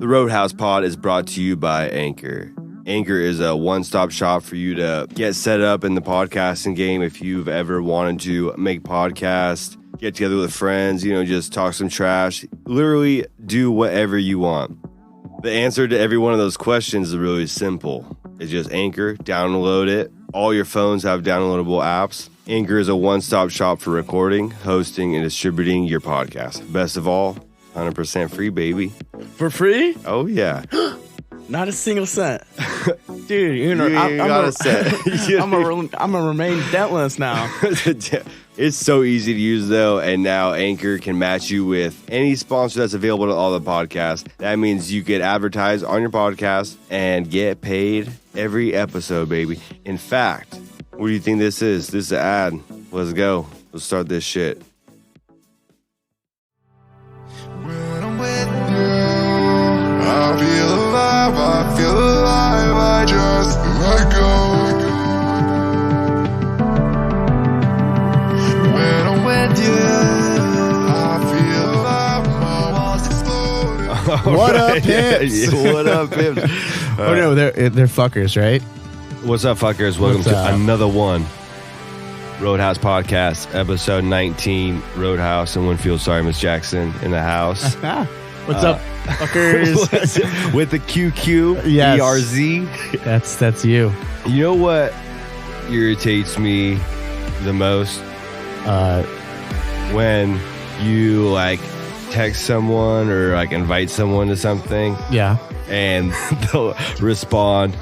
The Roadhouse Pod is brought to you by Anchor. Anchor is a one-stop shop for you to get set up in the podcasting game if you've ever wanted to make podcasts, get together with friends, just talk some trash, literally do whatever you want. The answer to every one of those questions is really simple. It's just Anchor, download it. All your phones have downloadable apps. Anchor is a one-stop shop for recording, hosting, and distributing your podcast. Best of all, 100% free, baby. For free? Oh, yeah. Not a single cent. Dude, I'm gonna remain dentless now. It's so easy to use, though, and now Anchor can match you with any sponsor that's available to all the podcasts. That means you get advertised on your podcast and get paid every episode, baby. In fact, what do you think this is? This is an ad. Let's go. Let's start this shit. I feel alive, I just let go. When I'm with you, I feel alive, my walls exploding. What up, pimps? What up, pimps? Oh, no, they're fuckers, right? What's up, fuckers? Welcome to another one. Roadhouse Podcast, episode 19. Roadhouse and Winfield. Sorry, Miss Jackson in the house. What's up, fuckers? With the QQ, yes. ERZ. That's you. You know what irritates me the most? When you text someone or invite someone to something. Yeah. And they'll respond,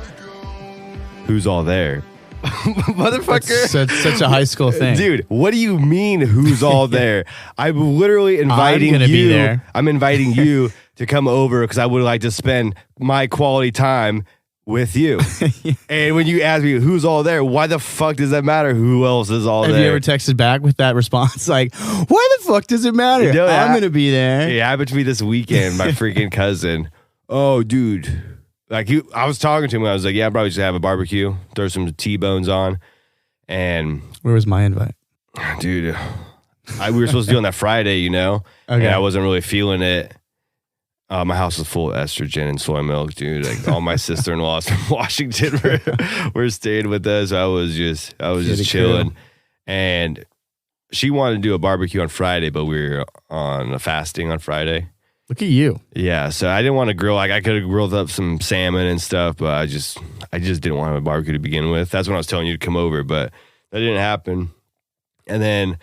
"Who's all there?" Motherfucker. That's such a high school thing. Dude, what do you mean who's all there? I'm literally inviting be there. I'm inviting you to come over because I would like to spend my quality time with you. And when you ask me who's all there, why the fuck does that matter? Who else is all there? Have you ever texted back with that response? Why the fuck does it matter? I'm going to be there. It happened to me this weekend. My freaking cousin. Oh, dude. I was talking to him. I was like, yeah, I'm probably just have a barbecue, throw some T-bones on. And where was my invite? Dude, we were supposed to do it on that Friday, Okay. And I wasn't really feeling it. My house was full of estrogen and soy milk, dude. All my sister-in-laws from Washington were staying with us. I was just chilling. Cool. And she wanted to do a barbecue on Friday, but we were on a fasting on Friday. Look at you. Yeah, so I didn't want to grill. I could have grilled up some salmon and stuff, but I just didn't want to have a barbecue to begin with. That's when I was telling you to come over, but that didn't happen. And then,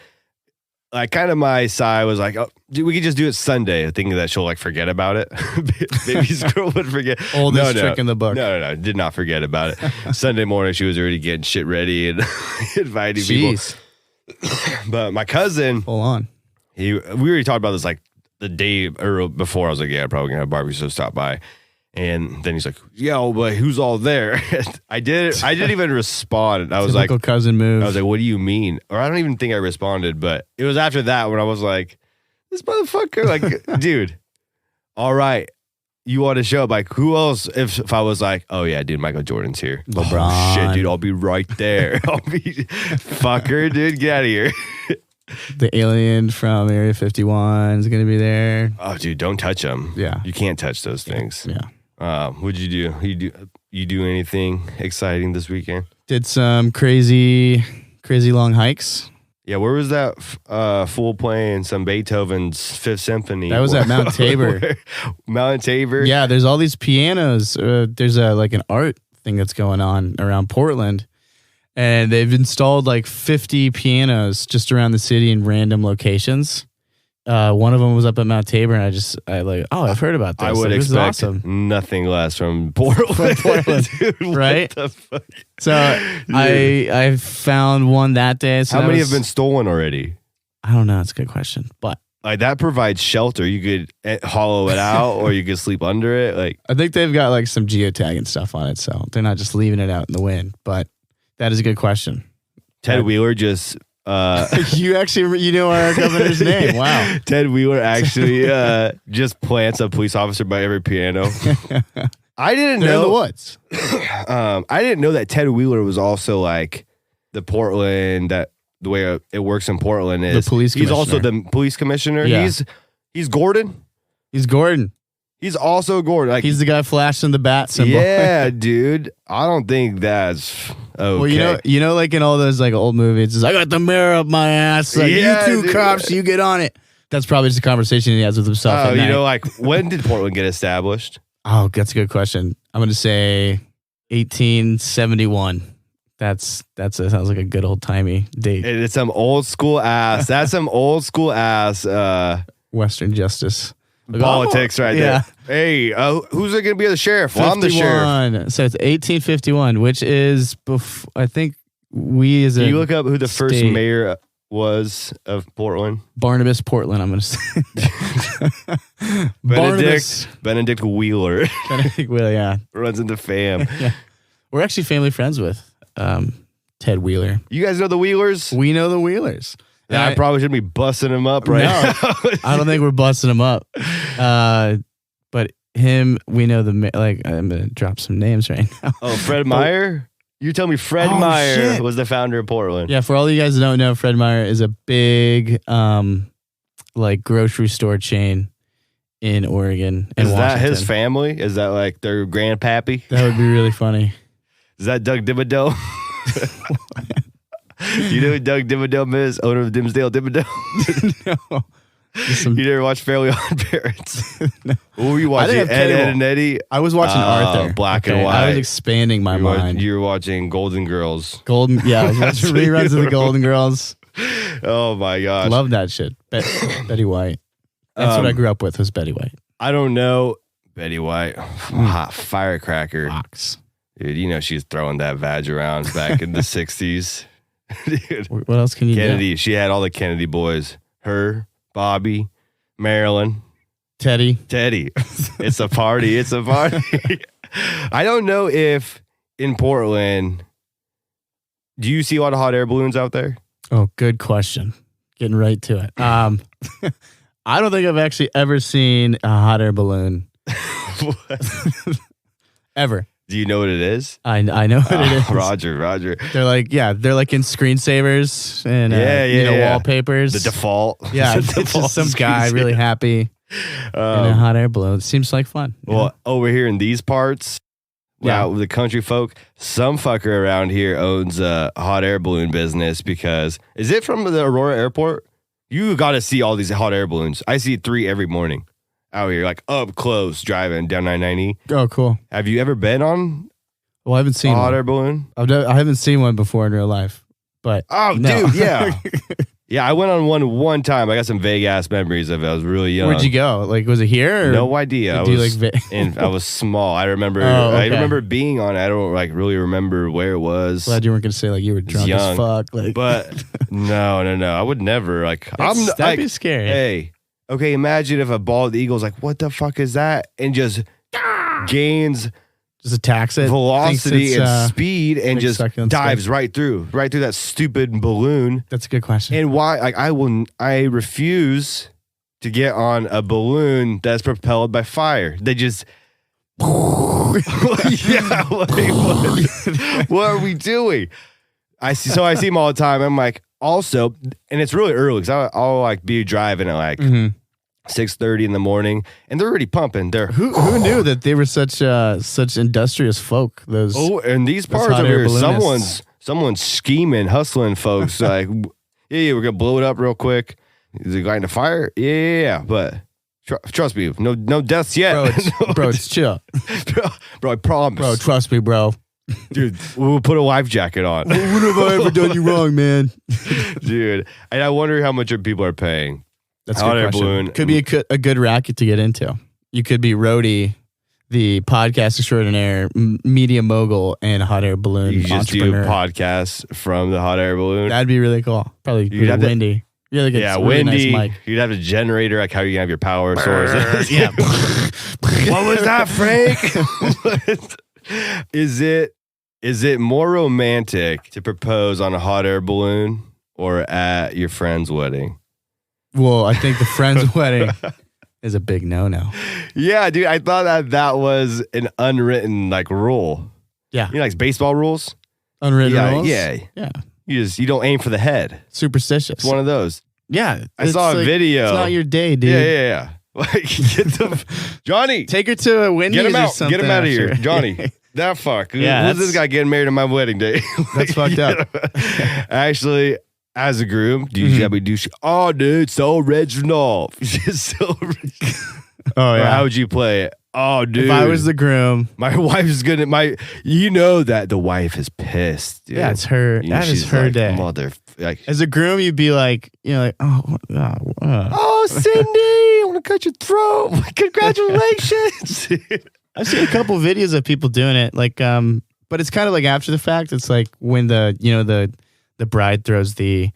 kind of my side was like, oh, dude, we could just do it Sunday, thinking that she'll forget about it. Baby's girl would forget. Oldest trick in the book. No, did not forget about it. Sunday morning, she was already getting shit ready and inviting people. But my cousin, hold on, we already talked about this the day or before. I was like, yeah, I'm probably gonna have a barbecue, so stop by. And then he's like, yeah, but who's all there? I didn't even respond. I was typical like, cousin move. I was like, what do you mean? Or I don't even think I responded, but it was after that when I was like, this motherfucker, dude, all right, you want to show up? Who else? If I was like, oh yeah, dude, Michael Jordan's here. LeBron. Oh shit, dude, I'll be right there. Fucker, dude, get out of here. The alien from Area 51 is going to be there. Oh, dude, don't touch them. Yeah. You can't touch those things. Yeah. What'd you do? You do anything exciting this weekend? Did some crazy long hikes. Yeah, where was that fool playing some Beethoven's Fifth Symphony? That was at Mount Tabor. Mount Tabor? Yeah, there's all these pianos. There's an art thing that's going on around Portland. And they've installed 50 pianos just around the city in random locations. One of them was up at Mount Tabor, and I've heard about this. I would expect nothing less from Portland. Dude, right? What the fuck? So I found one that day. So how many have been stolen already? I don't know. It's a good question, but that provides shelter. You could hollow it out, or you could sleep under it. I think they've got some geotagging stuff on it, so they're not just leaving it out in the wind. But that is a good question. Ted Wheeler just you know our governor's name. Wow. Ted Wheeler actually just plants a police officer by every piano. I didn't know in the woods. I didn't know that Ted Wheeler was also the Portland, that the way it works in Portland is the police he's commissioner. also the police commissioner. Yeah. He's Gordon. He's Gordon. He's also Gordon. Like, He's the guy flashing the bat symbol. yeah, dude. I don't think that's okay. Well, you know, like in all those like old movies, it's like, I got the mirror up my ass. Like, Yeah, you two dude. cops, you get on it. That's probably just a conversation he has with himself. Oh, at you night. know, like when did Portland get established? Oh, that's a good question. I'm going to say 1871. That sounds like a good old timey date. It's some old school ass. That's some old school ass Western justice. politics right Yeah. there. Hey, who's going to be the sheriff? Well, I'm the sheriff. 51. So it's 1851, which is I think we as a Can you look up who the first state- mayor was of Portland? Barnabas Portland, I'm going to say. Barnabas. Benedict Wheeler Benedict Wheeler, yeah. runs in the fam. Yeah. We're actually family friends with Ted Wheeler. You guys know the Wheelers? We know the Wheelers. Yeah, I probably shouldn't be busting them up right No, now. I don't think we're busting him up. But him, we know like, I'm going to drop some names right now. Oh, Fred Meyer? You tell me Fred Oh, Meyer shit. was the founder of Portland. Yeah, for all you guys that don't know, Fred Meyer is a big like grocery store chain in Oregon and Is that his Washington. family? Is that like their grandpappy? That would be really funny. Is that Doug Dimmadome? Do you know who Doug Dimmadome is? Owner of Dimsdale Dimmadome? No. Just some- You never watched Fairly Odd Parents? No. What were you I watching? didn't have Ed, cable. Ed and Eddie? I was watching Arthur. Black and I white. was expanding my mind. You were watching Golden Girls. Golden, yeah, I was watching what reruns you of the were- Golden Girls. Oh my gosh. Love that shit. Betty White. That's what I grew up with, was Betty White. I don't know. Betty White. Hot firecracker. Fox. Dude, you know she's throwing that vag around back in the 60s. Dude. What else can you Kennedy. do? She had all the Kennedy boys. Her, Bobby, Marilyn, Teddy. Teddy. It's a party. It's a party. I don't know if in Portland, do you see a lot of hot air balloons out there? Oh, good question. Getting right to it. I don't think I've actually ever seen a hot air balloon. Ever. Do you know what it is? I know what it is. Roger. They're like in screensavers and Yeah. wallpapers. The default. Yeah, The it's default just some guy screensaver. really happy in a hot air balloon. Seems like fun. you know? Well, over here in these parts, Yeah. wow, the country folk, some fucker around here owns a hot air balloon business because, is it from the Aurora Airport? You got to see all these hot air balloons. I see 3 every morning out here, like up close driving down 990. Oh, cool. Have you ever been on Well, I haven't a seen hot one. air balloon? I haven't seen one before in real life, but Oh, no. dude, yeah. Yeah, I went on one time. I got some vague ass memories of it. I was really young. Where'd you go? Like, was it here? Or No idea. I do you was, like I was small. I remember. Oh, I okay. remember being on it. I don't like really remember where it was. Glad you weren't gonna say like you were drunk young, as fuck. Like, But no. I would never like. that'd like, be scary. hey, okay. Imagine if a bald eagle's like, "What the fuck is that?" and just gains Just attacks it, velocity thinks and it's, speed and thinks just succulent dives stuff. right through that stupid balloon. That's a good question. And why? Like, I refuse to get on a balloon that's propelled by fire. They just. Yeah, like, what are we doing? I see them all the time. I'm like, also, and it's really early because I'll like be driving at like Mhm. 6:30 in the morning, and they're already pumping. They're Who knew that they were such industrious folk? Those and these those parts hot over air here, balloonists. someone's scheming, hustling folks. Like, yeah, we're gonna blow it up real quick. Is it going to fire? Yeah, but trust me, no deaths yet, bro, it's chill, bro. I promise, bro. Trust me, bro. dude. We'll put a life jacket on, What have I ever done you wrong, man? dude. And I wonder how much people are paying. That's a Hot good air question. balloon. Could be a good racket to get into. You could be Rhodey, the podcast extraordinaire, media mogul, and hot air balloon You just do entrepreneur. podcasts from the hot air balloon. That'd be really cool. Probably You'd really have to- windy. Yeah, like Yeah, a really windy. nice mic. You'd have a generator, like how you have your power source. Yeah. What was that, Frank? Is it more romantic to propose on a hot air balloon or at your friend's wedding? Well, I think the friend's wedding is a big no-no. Yeah, dude, I thought that was an unwritten like rule. Yeah. You know, like baseball rules. Unwritten Yeah, rules. yeah. Yeah. You don't aim for the head. Superstitious. It's one of those. Yeah. I saw a video. It's not your day, dude. Yeah. Like, get the Johnny. Take her to a Wendy's Get him or out. something. Get him out of here, after. Johnny. That fuck. Yeah, Who's this guy getting married on my wedding day? That's fucked up. Actually, as a groom, do you have me do? Oh, dude, so original. Just so original. Oh Or yeah. how would you play it? Oh, dude. If I was the groom, my wife's gonna. You know that the wife is pissed. Dude. yeah, it's her. You know, That is she's her like, day. Mother. Like, As a groom, you'd be like, oh, Cindy, I want to cut your throat. Congratulations. I've seen a couple videos of people doing it, like, but it's kind of like after the fact. It's like when the bride throws the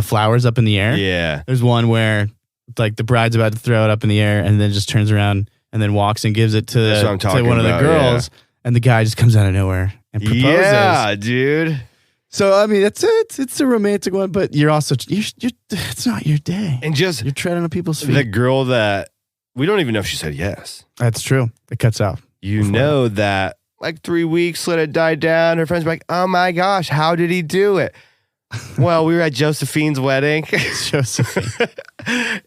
flowers up in the air. Yeah. There's one where like the bride's about to throw it up in the air and then just turns around and then walks and gives it to, That's what I'm to talking one of the about, girls, and the guy just comes out of nowhere and proposes. Yeah, dude. So I mean, that's it. It's a romantic one, but you're also it's not your day. And just You're treading on people's feet. the girl that we don't even know if she said yes. That's true. It cuts out. You know that like 3 weeks, let it die down. Her friends were like, oh my gosh, how did he do it? Well, we were at Josephine's wedding. Josephine.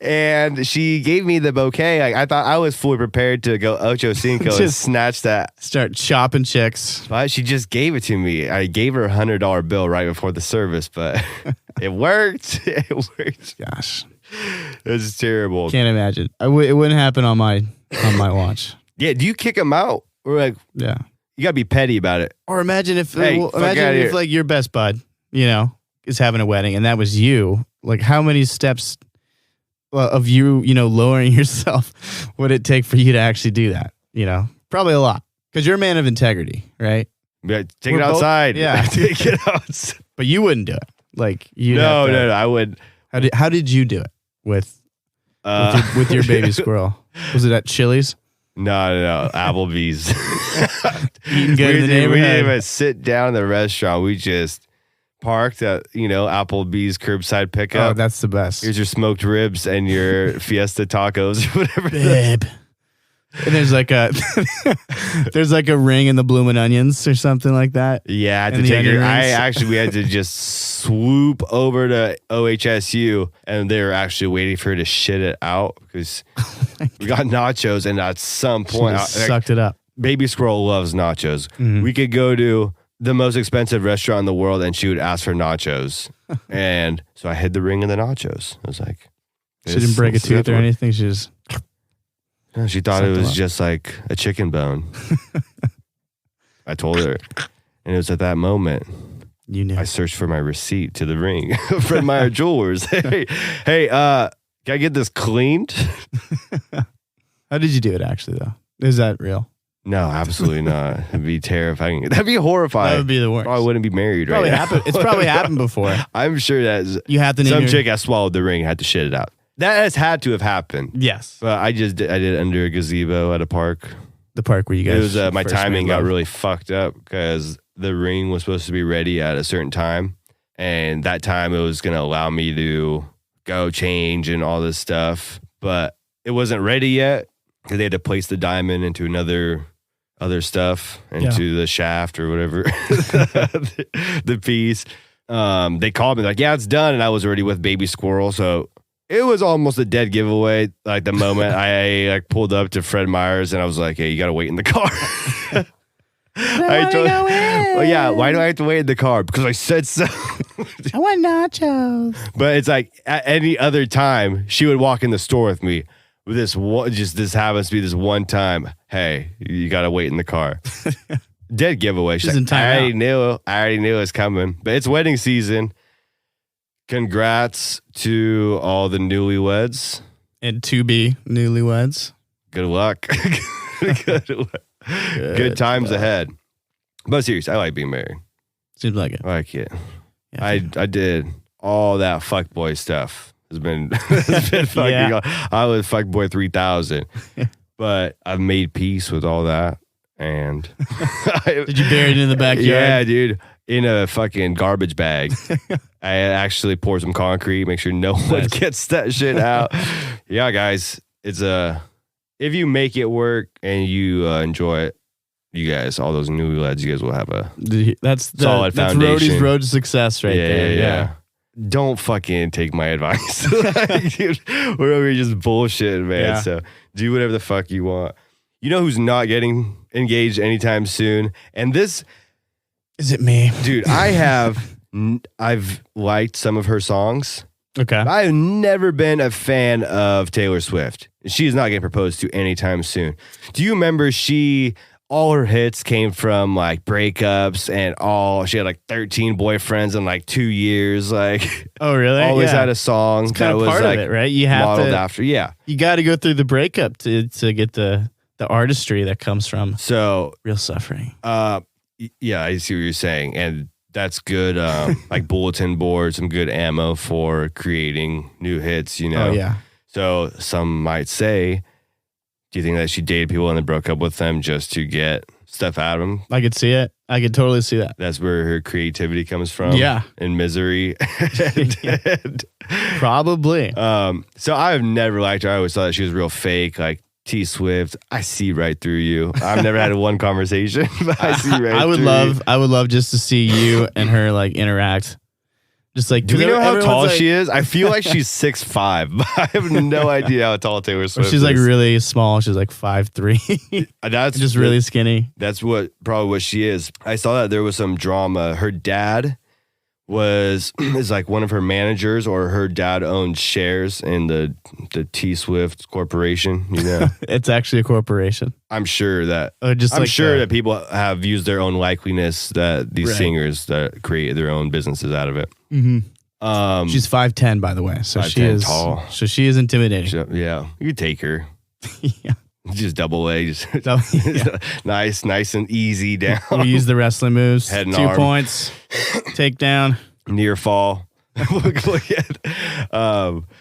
And she gave me the bouquet. Like, I thought I was fully prepared to go Ocho Cinco and Just snatch that. Start chopping chicks. But she just gave it to me. I gave her $100 bill right before the service, but it worked. It worked. Gosh, It was terrible. can't imagine. It wouldn't happen on my watch. Yeah, do you kick him out? Or like, Yeah. you got to be petty about it. Or imagine if Hey, fuck imagine outta if here. like your best bud, is having a wedding and that was you. Like how many steps of you, lowering yourself would it take for you to actually do that? Probably a lot because you're a man of integrity, right? Yeah, take We're it both- outside. yeah. Take it outside. But you wouldn't do it. Like you. No, I would. How did you do it with your baby squirrel? Was it at Chili's? No. Applebee's. Eating good in the We didn't neighborhood. even sit down in the restaurant. We just parked at, Applebee's curbside Oh, pickup. that's the best. Here's your smoked ribs and your fiesta tacos or whatever. Babe. And there's like a ring in the bloomin' onions or something like that. Yeah, I had to And the take onion her. rings. We had to just swoop over to OHSU, and they were actually waiting for her to shit it out because we got nachos, and at some She point, just sucked it up. Baby Squirrel loves nachos. Mhm. We could go to the most expensive restaurant in the world, and she would ask for nachos, and so I hid the ring in the nachos. I was like, She didn't break a tooth or anything. She just No, she thought it Sucked was them up. just like a chicken bone. I told her, and it was at that moment. you knew. I searched for my receipt to the ring from Meyer Jewelers. Hey, can I get this cleaned? How did you do it actually though? Is that real? No, absolutely not. It'd be terrifying. That'd be horrifying. That would be the worst. Probably wouldn't be married Probably right happened. now. It's probably happened before. I'm sure that You have to name some your- chick has swallowed the ring and had to shit it out. That has had to have happened. Yes. But I did it under a gazebo at a park. The park where you guys. It was my first timing made got love. really fucked up because the ring was supposed to be ready at a certain time, and that time it was going to allow me to go change and all this stuff, but it wasn't ready yet because they had to place the diamond into other stuff into the shaft or whatever the piece. They called me like, yeah, it's done, and I was already with Baby Squirrel, so it was almost a dead giveaway. Like the moment I pulled up to Fred Meyer's and I was like, hey, you got to wait in the car. Well, yeah, why do I have to wait in the car? Because I said so. I want nachos. But it's like at any other time, she would walk in the store with me. With this one, this happens to be this one time. Hey, you got to wait in the car. Dead giveaway. She's She's in like, I timeout. already knew it was coming. But it's wedding season. Congrats to all the newlyweds. And to be newlyweds. Good luck. Good times ahead. But seriously, I like being married. Seems like it. I like it. Yeah. I did all that fuckboy stuff. It's been fucking. Yeah. I was fuckboy 3000, but I've made peace with all that. And Did you bury it in the backyard? yeah, dude, in a fucking garbage bag. I actually poured some concrete, make sure no one gets that shit out. Yeah, guys, it's if you make it work and you enjoy it, you guys, all those newlyweds, you guys will have a That's solid that's foundation. Roadie's road to success right there. Yeah. don't fucking take my advice. Like, dude, we're over here just bullshit, man. Yeah. So do whatever the fuck you want. You know who's not getting engaged anytime soon? And this, Is it me? dude, I've liked some of her songs. Okay. I've never been a fan of Taylor Swift. She is not getting proposed to anytime soon. Do you remember all her hits came from like breakups and she had like 13 boyfriends in like 2 years. Like, Oh, really? always had a song It's kind that of was part like of it, right? You have modeled to. after. Yeah. You got to go through the breakup to get the artistry that comes from So, real suffering. yeah, I see what you're saying. And that's good, like bulletin board, some good ammo for creating new hits, you know? Oh yeah. So some might say, do you think that she dated people and then broke up with them just to get stuff out of them? I could see it. I could totally see that. That's where her creativity comes from. Yeah. And misery. Probably. So I've never liked her. I always thought that she was real fake. Like T Swift, I see right through you. I've never had one conversation, but I see right through you. I would love just to see you and her like interact. Just like, Do we know how tall she is? is? I feel like she's 6'5", but I have no idea how tall Taylor Swift is. She's like really small. She's like 5'3". That's just really skinny. That's probably what she is. I saw that there was some drama. Her dad is like one of her managers, or her dad owns shares in the T Swift Corporation. You know, It's actually a corporation. I'm sure that That people have used their own likeliness, that these Right. singers that create their own businesses out of it. Mm-hmm. She's 5'10", by the way, so 5'10", she is tall. So she is intimidating. So, yeah, you could take her. Yeah. Just double leg, just Yeah. nice and easy down. We use the wrestling moves. Head and 2 arm. points. Takedown. Near fall. Look at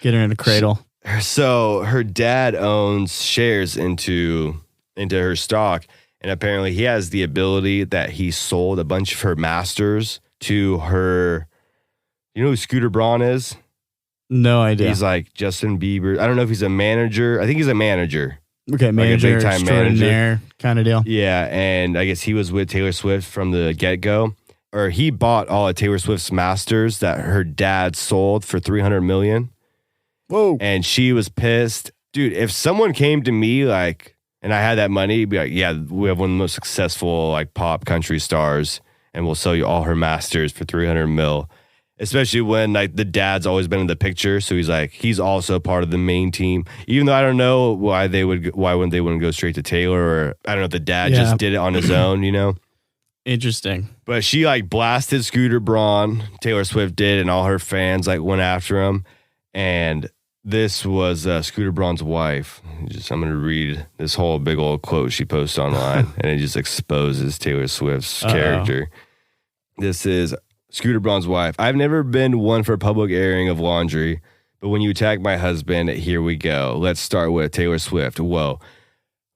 Get her in a cradle. So her dad owns shares into her stock, and apparently he has the ability that he sold a bunch of her masters to her. You know who Scooter Braun is? No idea. He's like Justin Bieber. I don't know if he's a manager. I think he's a manager. Okay, manager, big-time extraordinaire kind of deal. Yeah, and I guess he was with Taylor Swift from the get-go. Or he bought all of Taylor Swift's masters that her dad sold for $300 million. Whoa. And she was pissed. Dude, if someone came to me like, and I had that money, it'd be like, yeah, we have one of the most successful like pop country stars, and we'll sell you all her masters for $300 million. Especially when like the dad's always been in the picture, so he's also part of the main team. Even though I don't know why they wouldn't go straight to Taylor, or I don't know if the dad just did it on his own, you know. Interesting. But she like blasted Scooter Braun, Taylor Swift did, and all her fans like went after him. And this was Scooter Braun's wife. I'm going to read this whole big old quote she posted online, and it just exposes Taylor Swift's character. This is Scooter Braun's wife. I've never been one for public airing of laundry, but when you attack my husband, here we go. Let's start with Taylor Swift. Whoa.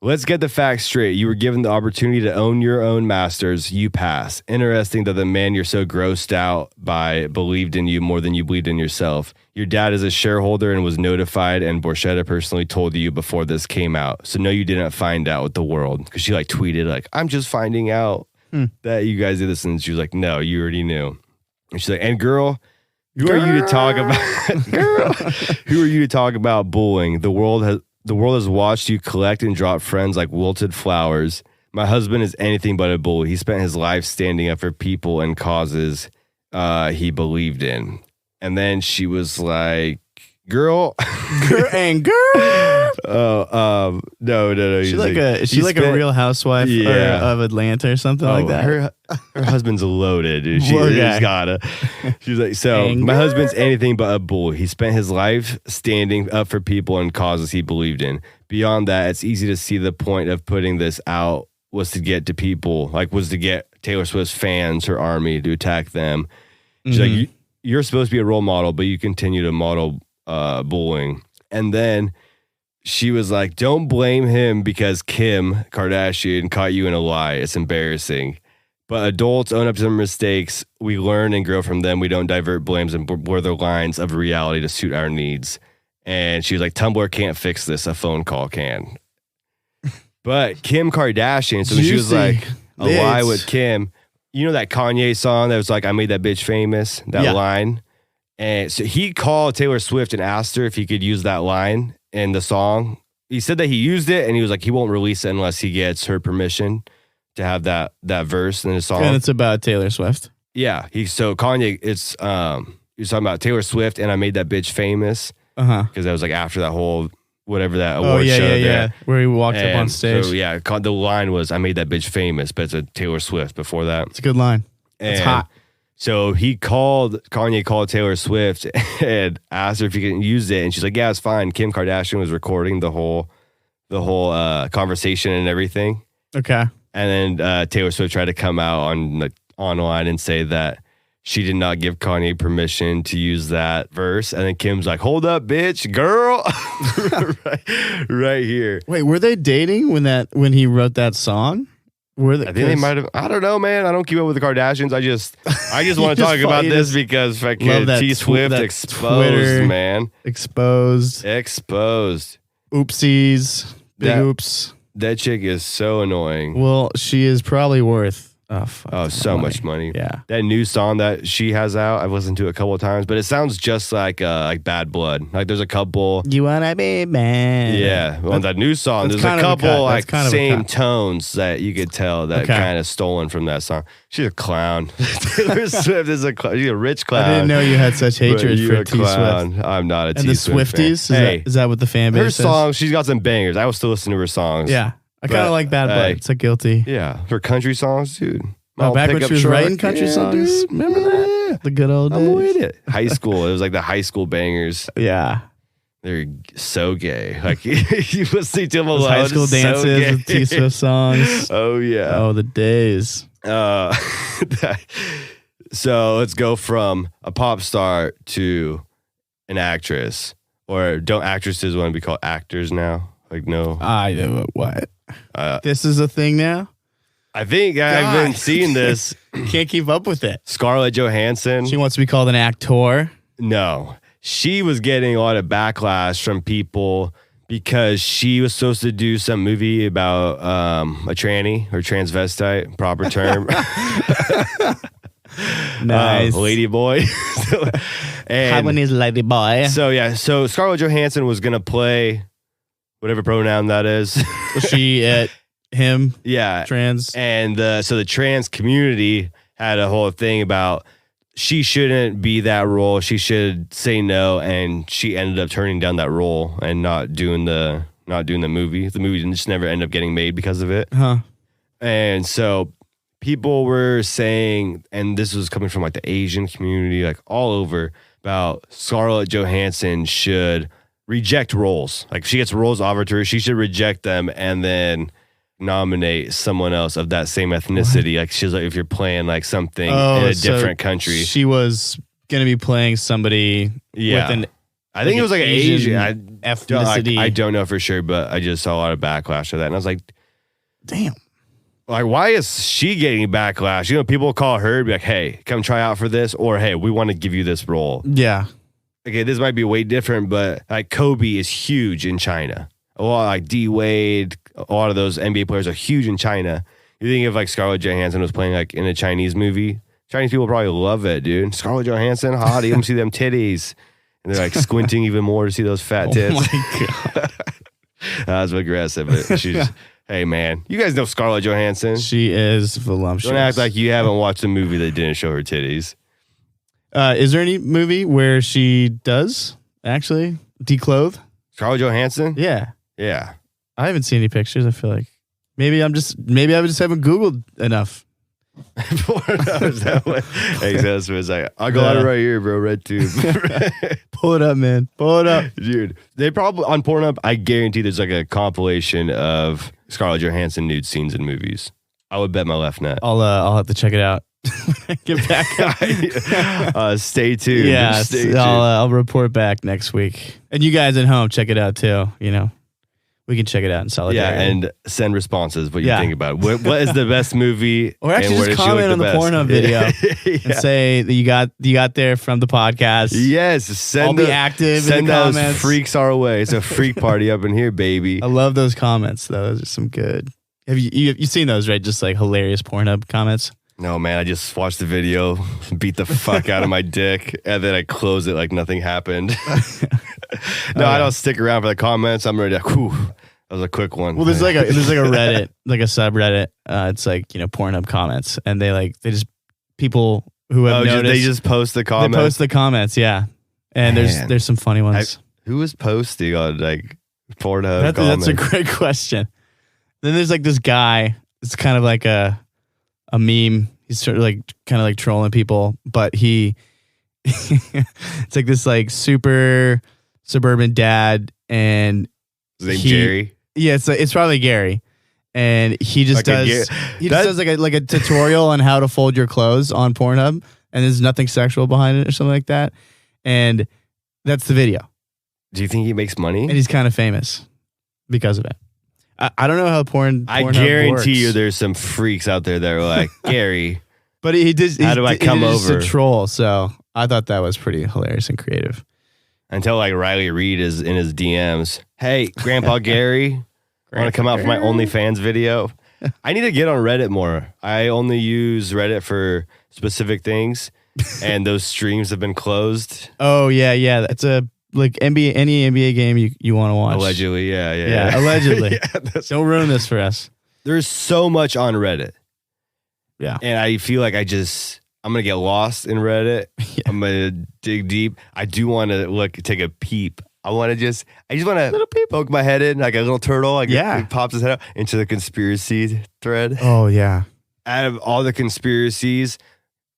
Let's get the facts straight. You were given the opportunity to own your own masters. You pass. Interesting that the man you're so grossed out by believed in you more than you believed in yourself. Your dad is a shareholder and was notified, and Borchetta personally told you before this came out. So no, you didn't find out with the world, because she like tweeted like, I'm just finding out that you guys did this. And she was like, no, you already knew. And she's like, and girl, who are you to talk about bullying? The world has watched you collect and drop friends like wilted flowers. My husband is anything but a bully. He spent his life standing up for people and causes he believed in. And then she was like, girl. No. Is she like a Real Housewife of Atlanta or something like that? Her husband's loaded, dude. She's like, so Anger? my husband's anything but a bully. He spent his life standing up for people and causes he believed in. Beyond that, it's easy to see the point of putting this out was to get Taylor Swift's fans, her army, to attack them. She's like, you're supposed to be a role model, but you continue to model bullying. And then she was like, don't blame him because Kim Kardashian caught you in a lie. It's embarrassing. But adults own up to their mistakes. We learn and grow from them. We don't divert blames and blur the lines of reality to suit our needs. And she was like, Tumblr can't fix this. A phone call can. But Kim Kardashian, so she was like, a lie with Kim. You know that Kanye song that was like, I made that bitch famous? That line. And so he called Taylor Swift and asked her if he could use that line in the song. He said that he used it and he was like, he won't release it unless he gets her permission to have that verse in his song. And it's about Taylor Swift. Yeah. So Kanye, he was talking about Taylor Swift and I Made That Bitch Famous. Because that was like after that whole whatever that award show there. Where he walked up on stage. So yeah, the line was I Made That Bitch Famous, but it's a Taylor Swift before that. It's a good line. It's hot. So Kanye called Taylor Swift and asked her if he could use it, and she's like, "Yeah, it's fine." Kim Kardashian was recording the whole conversation and everything. Okay. And then Taylor Swift tried to come out online and say that she did not give Kanye permission to use that verse. And then Kim's like, "Hold up, bitch, girl," right here. Wait, were they dating when he wrote that song? I think they might have. I don't know, man. I don't keep up with the Kardashians. I just want to talk about this because fucking T Swift exposed, man. Exposed. Oopsies. Big oops. That chick is so annoying. Well, she is probably worth so much money. Yeah. That new song that she has out, I've listened to it a couple of times, but it sounds just like Bad Blood. Like there's a couple. You wanna be man? Yeah. On that new song, there's a couple same tones that you could tell that kind of stolen from that song. She's a clown. Taylor Swift is she's a rich clown. I didn't know you had such hatred for T Swift. I'm not a T Swift. And the Swifties? Is that what the fan base her is? songs, she's got some bangers. I will still listen to her songs. Yeah. I kind of like Bad Blood. It's a guilty. Yeah. Her country songs, dude. Back when she was writing country songs. Dude. Remember that? Yeah. The good old days. I'm with it. High school. It was like the high school bangers. Yeah. They're so gay. Like you listen to them alone. High school dances with T Swift songs. Oh yeah. Oh, the days. So let's go from a pop star to an actress. Or don't actresses want to be called actors now? Like no. I know what. This is a thing now? I think I've been seeing this. Can't keep up with it. Scarlett Johansson. She wants to be called an actor. No. She was getting a lot of backlash from people because she was supposed to do some movie about a tranny or transvestite, proper term. Nice. Lady boy. How many is lady boy? So Scarlett Johansson was going to play whatever pronoun that is. Was she at him? Yeah. Trans. And so the trans community had a whole thing about she shouldn't be that role. She should say no. And she ended up turning down that role and not doing the movie. The movie just never ended up getting made because of it. Huh. And so people were saying, and this was coming from like the Asian community, like all over, about Scarlett Johansson should reject roles. Like if she gets roles offered to her, she should reject them and then nominate someone else of that same ethnicity. Like she's like, if you're playing like something in a different country. She was going to be playing somebody with an I think it was like an Asian ethnicity. I don't know for sure, but I just saw a lot of backlash to that. And I was like, damn. Like, why is she getting backlash? You know, people call her and be like, hey, come try out for this. Or, hey, we want to give you this role. Yeah. Okay, this might be way different, but like Kobe is huge in China. A lot like D Wade, a lot of those NBA players are huge in China. You think if like Scarlett Johansson was playing like in a Chinese movie, Chinese people probably love it, dude. Scarlett Johansson, hot. You can see them titties. And they're like squinting even more to see those fat tits. Oh my God. That was aggressive. But she's, hey, man, you guys know Scarlett Johansson. She is voluptuous. Don't act like you haven't watched a movie that didn't show her titties. Is there any movie where she does actually declothe? Scarlett Johansson? Yeah. Yeah. I haven't seen any pictures. I feel like maybe I just haven't Googled enough. That what? Hey, that's what it's like. I got it right here, bro. Red tube. Pull it up, man. Pull it up, dude. They probably on Pornhub. I guarantee there's like a compilation of Scarlett Johansson nude scenes in movies. I would bet my left nut. I'll have to check it out. Get back. Stay tuned. Yeah, stay tuned. I'll report back next week. And you guys at home, check it out too. You know, we can check it out in solidarity. Yeah, and send responses. What you think about it. What is the best movie? Or actually, just comment on the Pornhub video and say that you got there from the podcast. Yes, I'll be active. Send in the those comments. freaks our way. It's a freak party up in here, baby. I love those comments. Those are some good. Have you seen those? Right, just like hilarious Pornhub comments. No, man, I just watched the video, beat the fuck out of my dick, and then I close it like nothing happened. No, I don't stick around for the comments. I'm ready to, whew, that was a quick one. Well, there's like a Reddit, like a subreddit. It's like, Pornhub comments, and they just people who have noticed. They just post the comments? They post the comments, yeah. And there's some funny ones. Who was posting on like Pornhub comments? That's a great question. Then there's like this guy. It's kind of like a meme. He's sort of like kind of like trolling people, but it's like this like super suburban dad, and his name Jerry. Yeah, it's probably Gary, and he just does like a tutorial on how to fold your clothes on Pornhub, and there's nothing sexual behind it or something like that, and that's the video. Do you think he makes money? And he's kind of famous because of it. I don't know how Pornhub I guarantee works. you there's some freaks out there that are like, Gary. But he did. How do I come over? He's a troll, so I thought that was pretty hilarious and creative. Until like Riley Reid is in his DMs. Hey, Grandpa Gary, want to come out for my OnlyFans video? I need to get on Reddit more. I only use Reddit for specific things, and those streams have been closed. Oh yeah. That's like any NBA game you want to watch. Allegedly, yeah. Allegedly. Yeah, don't ruin this for us. There's so much on Reddit. Yeah. And I feel like I'm going to get lost in Reddit. Yeah. I'm going to dig deep. I do want to take a peep. I just want to poke my head in like a little turtle. Like it pops his head out into the conspiracy thread. Oh, yeah. Out of all the conspiracies,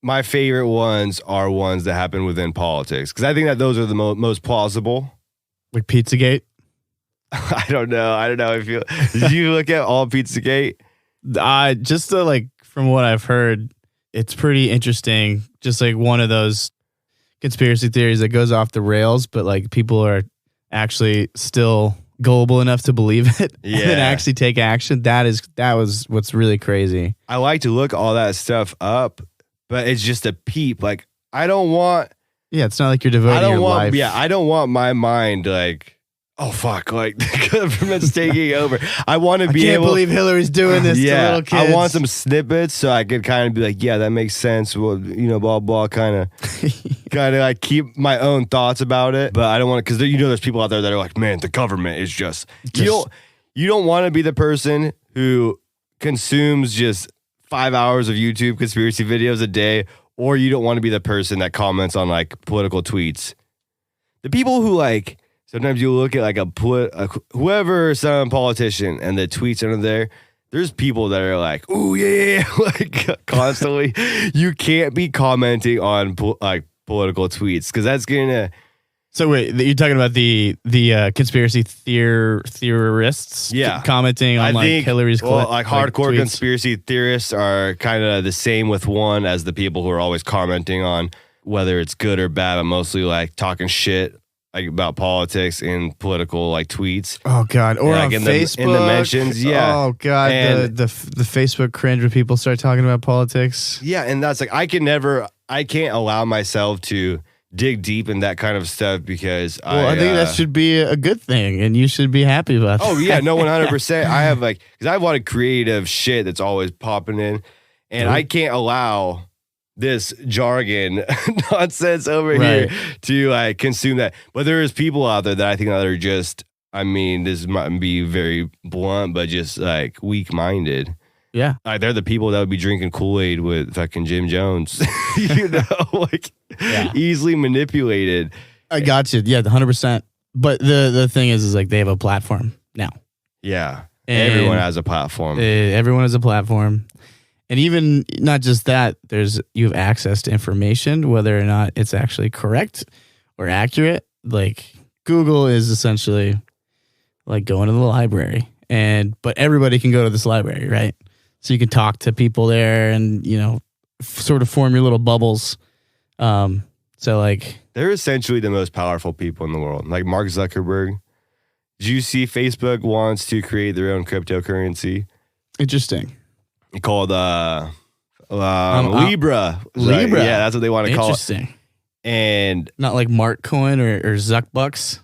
my favorite ones are ones that happen within politics, because I think that those are the most plausible. Like Pizzagate? I don't know. Did you look at all Pizzagate? Just from what I've heard, it's pretty interesting. Just like one of those conspiracy theories that goes off the rails, but like people are actually still gullible enough to believe it and actually take action. That was what's really crazy. I like to look all that stuff up, but it's just a peep. Like I don't want. Yeah, it's not like you're devoting your life. Yeah, I don't want my mind like, oh fuck, like the government's taking over. I want to be able. I can't believe Hillary's doing this to little kids. I want some snippets so I could kind of be like, yeah, that makes sense. Well, blah blah, kind of like keep my own thoughts about it. But I don't want to, because there's people out there that are like, man, the government is just you don't want to be the person who consumes just 5 hours of YouTube conspiracy videos a day, or you don't want to be the person that comments on like political tweets. The people who like. Sometimes you look at like whoever, some politician, and the tweets under there. There's people that are like, "Ooh, yeah," like constantly. You can't be commenting on like political tweets, because that's gonna. So wait, you're talking about the conspiracy theorists? Yeah, commenting on like Hillary's like hardcore conspiracy theorists are kind of the same with one as the people who are always commenting on whether it's good or bad, but mostly like talking shit. Like about politics and political like tweets. Oh God! Or like on in Facebook, in the mentions. Yeah. Oh God! And the Facebook cringe when people start talking about politics. Yeah, and that's like I can't allow myself to dig deep in that kind of stuff, because I think that should be a good thing, and you should be happy about. Oh yeah, no, 100%. I have because I have a lot of creative shit that's always popping in, and I can't allow this jargon nonsense over here to consume that. But there's people out there that I think that are just, this might be very blunt, but just like weak-minded. Yeah. They're the people that would be drinking Kool-Aid with fucking Jim Jones. Easily manipulated. I got you. Yeah, 100%. But the thing is like they have a platform now. Yeah. And everyone has a platform. Everyone has a platform. And even not just that, you have access to information, whether or not it's actually correct or accurate. Like Google is essentially like going to the library, but everybody can go to this library, right? So you can talk to people there, and sort of form your little bubbles. So like they're essentially the most powerful people in the world. Like Mark Zuckerberg. Did you see Facebook wants to create their own cryptocurrency? Interesting. Called Libra. Libra. Yeah, that's what they want to call it. Interesting. And not like Mark Coin or Zuckbucks.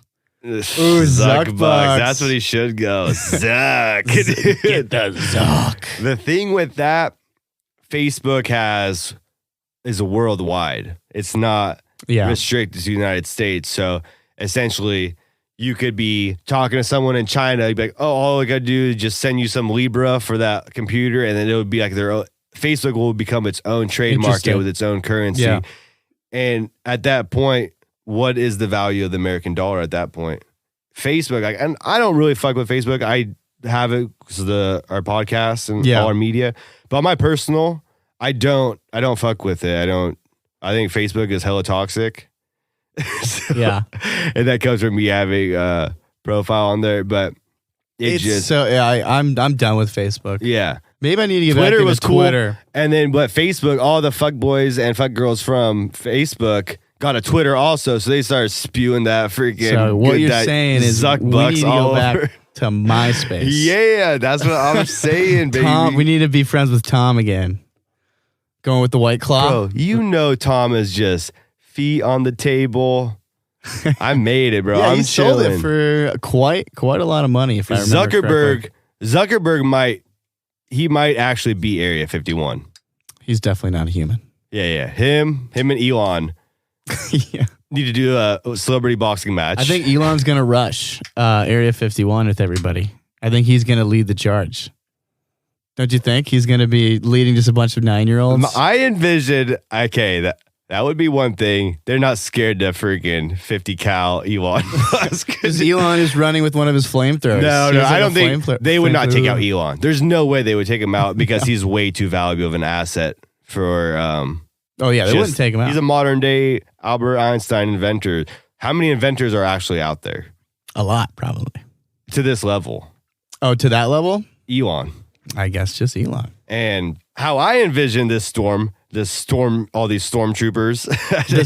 Ooh, Zuckbucks. That's what he should go. Zuck. Get the Zuck. The thing with that, Facebook is worldwide. It's not restricted to the United States. So essentially, you could be talking to someone in China. You'd be like, oh, all I got to do is just send you some Libra for that computer. And then it would be like their own, Facebook will become its own trademark with its own currency. Yeah. And at that point, what is the value of the American dollar at that point? Facebook, and I don't really fuck with Facebook. I have it because of our podcast and all our media. But my personal, I don't fuck with it. I think Facebook is hella toxic. So, and that comes from me having a profile on there, but I'm done with Facebook. Yeah, maybe I need to get Twitter back into Twitter. Cool. And then but Facebook, all the fuck boys and fuck girls from Facebook got a Twitter also, so they started spewing that freaking. So what you're saying is Zuck we need to go back to MySpace. Yeah, that's what I'm saying, baby. Tom, we need to be friends with Tom again. Going with the White Claw, bro. Tom is just. Feet on the table. I made it, bro. I'm sold it for quite a lot of money. If I remember correctly. Zuckerberg might actually beat Area 51. He's definitely not a human. Yeah. Him and Elon need to do a celebrity boxing match. I think Elon's gonna rush Area 51 with everybody. I think he's gonna lead the charge. Don't you think he's gonna be leading just a bunch of 9-year-olds? I envisioned that would be one thing. They're not scared to freaking 50 cal Elon Musk. Because Elon is running with one of his flamethrowers. No, I don't think they would not take out Elon. There's no way they would take him out because he's way too valuable of an asset for... they wouldn't take him out. He's a modern day Albert Einstein inventor. How many inventors are actually out there? A lot, probably. To this level. Oh, to that level? Elon. I guess just Elon. And how I envision this storm, all these stormtroopers.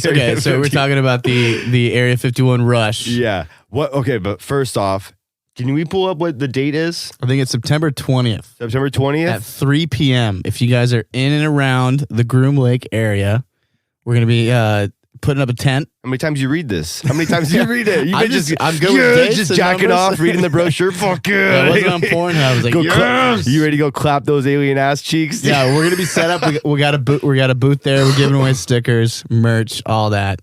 Okay, so we're talking about the Area 51 rush. Yeah. Okay, but first off, can we pull up what the date is? I think it's September 20th. September 20th? At 3 p.m. If you guys are in and around the Groom Lake area, we're going to be putting up a tent. How many times you read this? How many times do you read it? I'm good with dates just jacking numbers. Off, reading the brochure. Fuck yeah. I wasn't on Pornhub. I was like, yes! You ready to go clap those alien ass cheeks? Yeah, we're gonna be set up. We got a booth there. We're giving away stickers, merch, all that.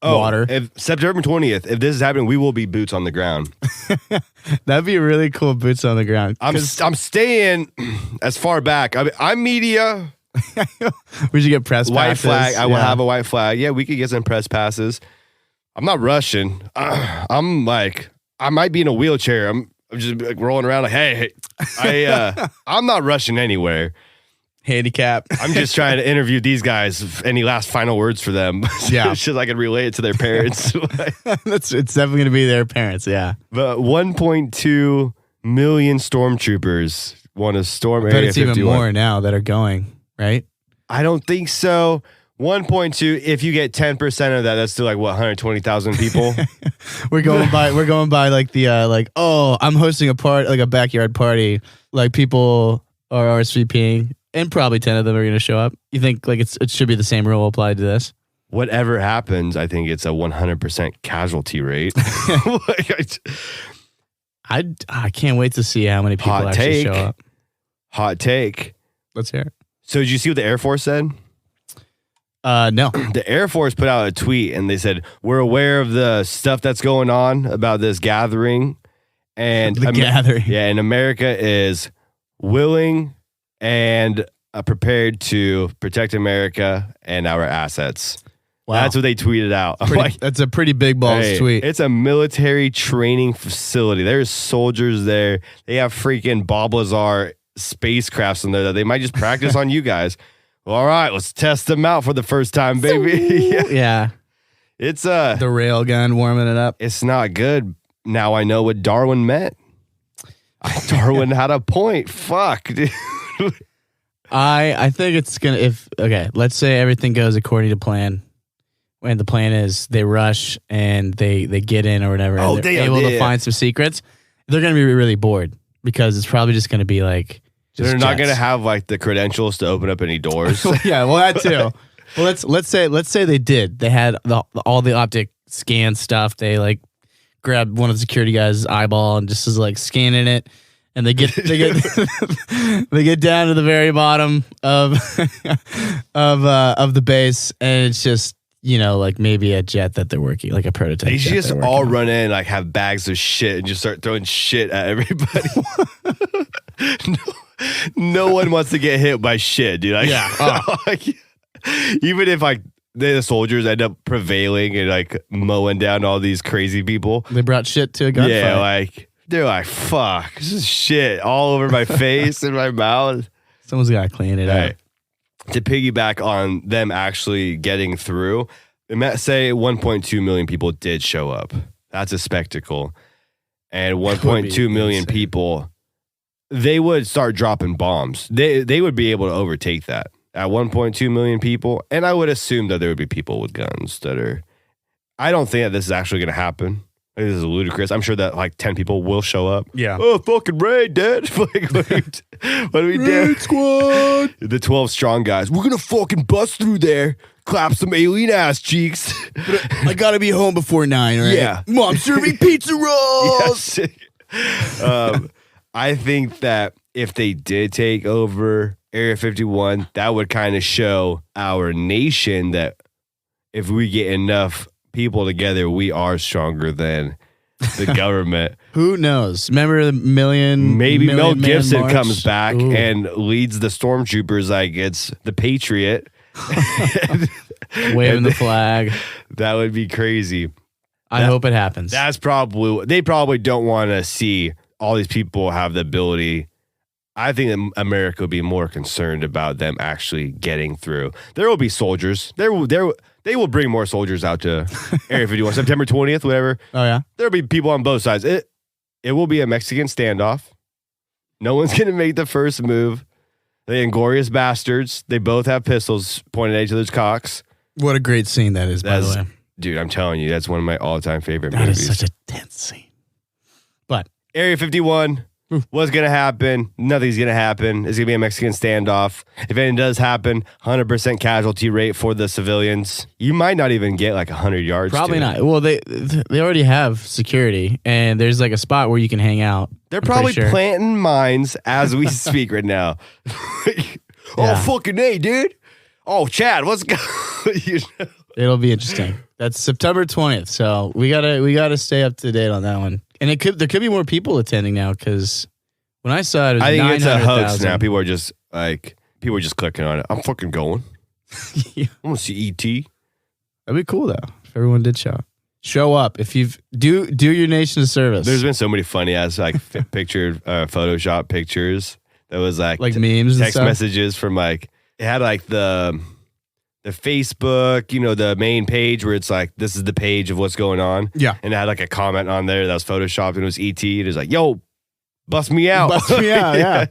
Water. If September 20th, if this is happening, we will be boots on the ground. That'd be really cool. Boots on the ground. I'm staying as far back. I'm media. We should get press white passes. Flag. I will have a white flag. Yeah, we could get some press passes. I'm not rushing. I'm like, I might be in a wheelchair. I'm just like rolling around like, hey, I'm not rushing anywhere. Handicap. I'm just trying to interview these guys. Any last final words for them? Yeah, so I can relate it to their parents. It's definitely going to be their parents. Yeah, but 1.2 million stormtroopers want to storm Area 51. But it's even more now that are going. Right? I don't think so. 1.2. If you get 10% of that, that's still like what 120,000 people. we're going by like the I'm hosting a party, like a backyard party. Like people are RSVPing, and probably 10 of them are going to show up. You think like it should be the same rule applied to this? Whatever happens, I think it's a 100% casualty rate. I can't wait to see how many people actually show up. Hot take. Let's hear it. So did you see what the Air Force said? No. The Air Force put out a tweet and they said, we're aware of the stuff that's going on about this gathering. And gathering. Yeah, and America is willing and prepared to protect America and our assets. Wow. That's what they tweeted out. That's a pretty big balls tweet. It's a military training facility. There's soldiers there. They have freaking Bob Lazar spacecrafts in there that they might just practice on you guys. Well, all right, let's test them out for the first time, baby. Yeah. It's the railgun warming it up. It's not good. Now I know what Darwin meant. Darwin had a point. Fuck, dude. I think it's gonna let's say everything goes according to plan. And the plan is they rush and they get in or whatever. Oh, and they're able to find some secrets. They're gonna be really bored because it's probably just gonna be like they're not going to have like the credentials to open up any doors. Yeah, well that too. Well, let's say they did. They had all the optic scan stuff. They like grabbed one of the security guys' eyeball and just is like scanning it, And they get they get down to the very bottom of the base, and it's just, you know, like maybe a jet that they're working, like a prototype. They should jet just they're working all on. run in, like have bags of shit and just start throwing shit at everybody. no one wants to get hit by shit, dude. Like, Yeah. like, even if like the soldiers end up prevailing and like mowing down all these crazy people. They brought shit to a gunfight. Yeah, like they're like, fuck, this is shit all over my face and my mouth. Someone's got to clean it Right. up. To piggyback on them actually getting through, say 1.2 million people did show up. That's a spectacle. And 1.2 million insane. people, they would start dropping bombs. They would be able to overtake that at 1.2 million people. And I would assume that there would be people with guns that are. I don't think that this is actually going to happen. This is ludicrous. I'm sure that like 10 people will show up. Yeah. Oh, fucking raid, Dad. Like, what do we do? Raid squad. The 12 strong guys. We're going to fucking bust through there, clap some alien ass cheeks. I got to be home before 9, right? Yeah. Mom serving pizza rolls. Yes. I think that if they did take over Area 51, that would kind of show our nation that if we get enough people together, we are stronger than the government. Who knows? Remember the Maybe Mel Million Man Gibson March? comes back Ooh. and leads the Stormtroopers like it's the Patriot. Waving the flag. That would be crazy. I hope it happens. That's probably, they probably don't want to see all these people have the ability. I think that America would be more concerned about them actually getting through. There will be soldiers. They will bring more soldiers out to Area 51, September 20th, whatever. Oh, yeah? There'll be people on both sides. It will be a Mexican standoff. No one's going to make the first move. The inglorious bastards. They both have pistols pointed at each other's cocks. What a great scene that is, by the way. Dude, I'm telling you, that's one of my all-time favorite That movies. is such a tense scene. But Area 51, what's going to happen? Nothing's going to happen. It's going to be a Mexican standoff. If anything does happen, 100% casualty rate for the civilians. You might not even get like 100 yards. probably to it. not. Well, they already have security, and there's like a spot where you can hang out. They're I'm probably pretty sure. planting mines as we speak right now. Yeah. Fucking A, dude. Oh, Chad, what's going you know? It'll be interesting. That's September 20th, so we gotta stay up to date on that one. And there could be more people attending now because when I saw it, it was I think it's a hoax 900,000. now. People are just clicking on it. I'm fucking going. Yeah. I want to see E.T. That'd be cool though if everyone did show up. Show up if you've do your nation a service. There's been so many funny ass like pictured Photoshop pictures that was like memes and text stuff. messages from like it had like the Facebook, you know, the main page where it's like this is the page of what's going on. Yeah. And it had like a comment on there that was photoshopped and it was ET. It was like, yo, bust me out. Bust me out, yeah.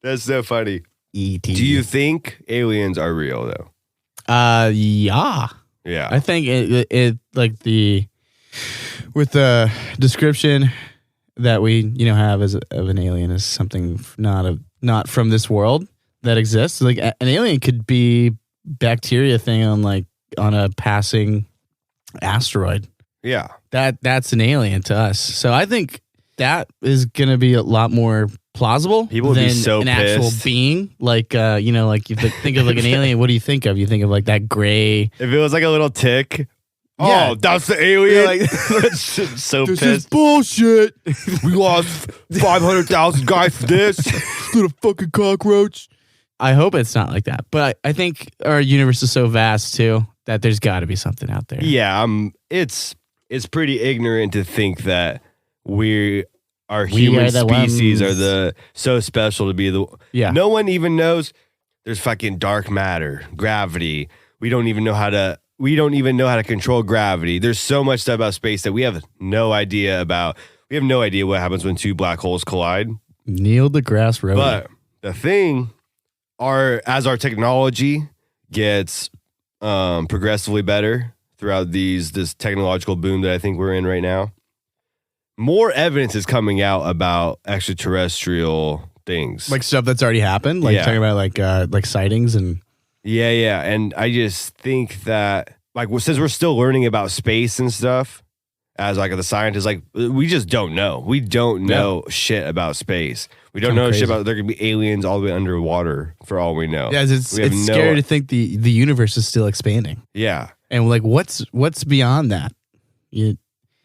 That's so funny. E.T. Do you think aliens are real though? Yeah. Yeah. I think it like with the description that we have of an alien is something not from this world that exists. Like an alien could be bacteria thing on a passing asteroid. Yeah. That's an alien to us. So I think that is going to be a lot more plausible People would than be so an actual pissed. being. Like like you think of like an alien. What do you think of? You think of like that gray. If it was like a little tick. Yeah. Oh, that's the alien. You're like, so this is pissed. bullshit. We lost 500,000 guys for this. Little fucking cockroach. I hope it's not like that, but I think our universe is so vast too that there's got to be something out there. Yeah, it's pretty ignorant to think that our human are the species ones. are so special to be the. Yeah. No one even knows there's fucking dark matter, gravity. We don't even know how to control gravity. There's so much stuff about space that we have no idea about. We have no idea what happens when two black holes collide. Neil deGrasse Road. But the thing as our technology gets progressively better throughout this technological boom that I think we're in right now, more evidence is coming out about extraterrestrial things. like stuff that's already happened. Like Yeah. talking about like sightings and Yeah. And I just think that, like, since we're still learning about space and stuff, as like the scientists, like we just don't know. We don't know shit about space. We don't know shit about there could be aliens all the way underwater for all we know. Yeah, it's scary to think the universe is still expanding. Yeah. And like what's beyond that?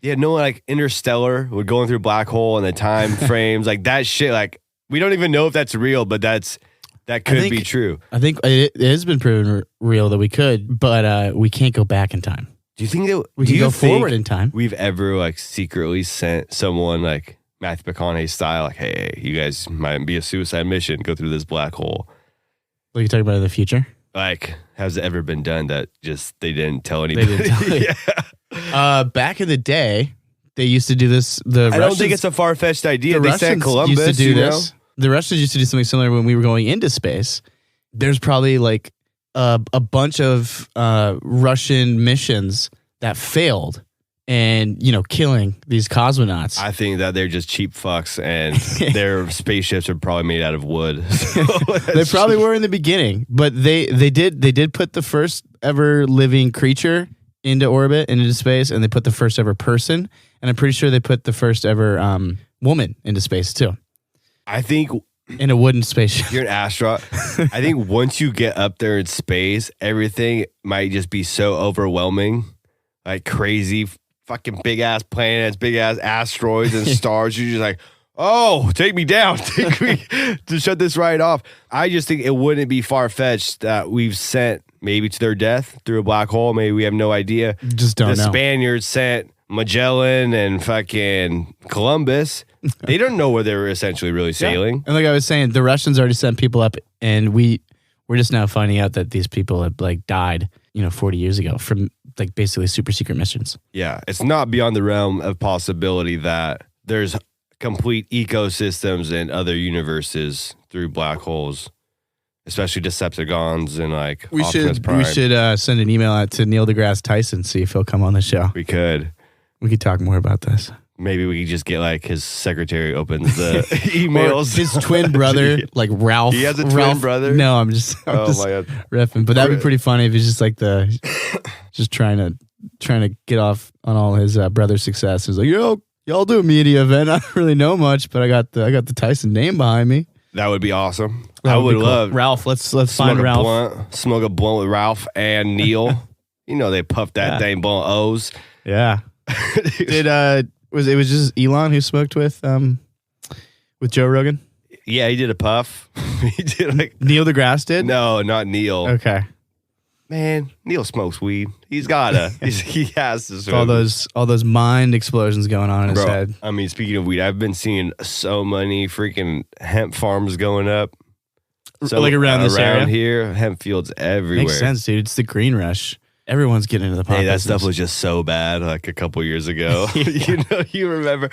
Like Interstellar, we're going through black hole and the time frames, like that shit, like we don't even know if that's real, but that could be true. I think it has been proven real that we could, but we can't go back in time. Do you think that we can go forward in time? We've ever like secretly sent someone like Matthew McConaughey style, like, hey, you guys might be a suicide mission, go through this black hole. What are you talking about in the future? Like, has it ever been done that just they didn't tell anybody? They didn't tell back in the day, they used to do this. I don't think it's a far-fetched idea. They sent Columbus, used to do this. The Russians used to do something similar when we were going into space. There's probably like a bunch of Russian missions that failed and, killing these cosmonauts. I think that they're just cheap fucks and their spaceships are probably made out of wood. They probably were in the beginning, but they did put the first ever living creature into orbit and into space, and they put the first ever person, and I'm pretty sure they put the first ever woman into space too. I think in a wooden spaceship. You're an astronaut. I think once you get up there in space, everything might just be so overwhelming. Like crazy fucking big ass planets, big ass asteroids and stars. You're just like, oh, take me down. Take me to shut this right off. I just think it wouldn't be far fetched that we've sent maybe to their death through a black hole. Maybe we have no idea. Just don't know. The Spaniards sent Magellan and fucking Columbus. They don't know where they were essentially really sailing. Yeah. And like I was saying, the Russians already sent people up, and we're just now finding out that these people have like died, 40 years ago from like basically super secret missions. Yeah, it's not beyond the realm of possibility that there's complete ecosystems in other universes through black holes, especially Decepticons and like Optimus Prime. We should send an email out to Neil deGrasse Tyson, see if he'll come on the show. We could talk more about this. Maybe we could just get like his secretary opens the emails. His twin brother, like Ralph. He has a twin brother? No, I'm just my God. riffing. But that'd be pretty funny if he's just like just trying to get off on all his brother's success. He's like, yo, y'all do a media event. I don't really know much, but I got the Tyson name behind me. That would be awesome. I would love Ralph. Let's find Ralph. Smoke a blunt with Ralph and Neil. They puffed that dang blunt O's. Yeah. It was just Elon who smoked with Joe Rogan? Yeah, he did a puff. He did Neil deGrasse did? No, not Neil. Okay. Man, Neil smokes weed. He has to smoke. All those mind explosions going on in his head. I mean, speaking of weed, I've been seeing so many freaking hemp farms going up. So like around this area? Here, hemp fields everywhere. Makes sense, dude. It's the green rush. Everyone's getting into the pot. Hey, that stuff was just so bad like a couple years ago. You remember.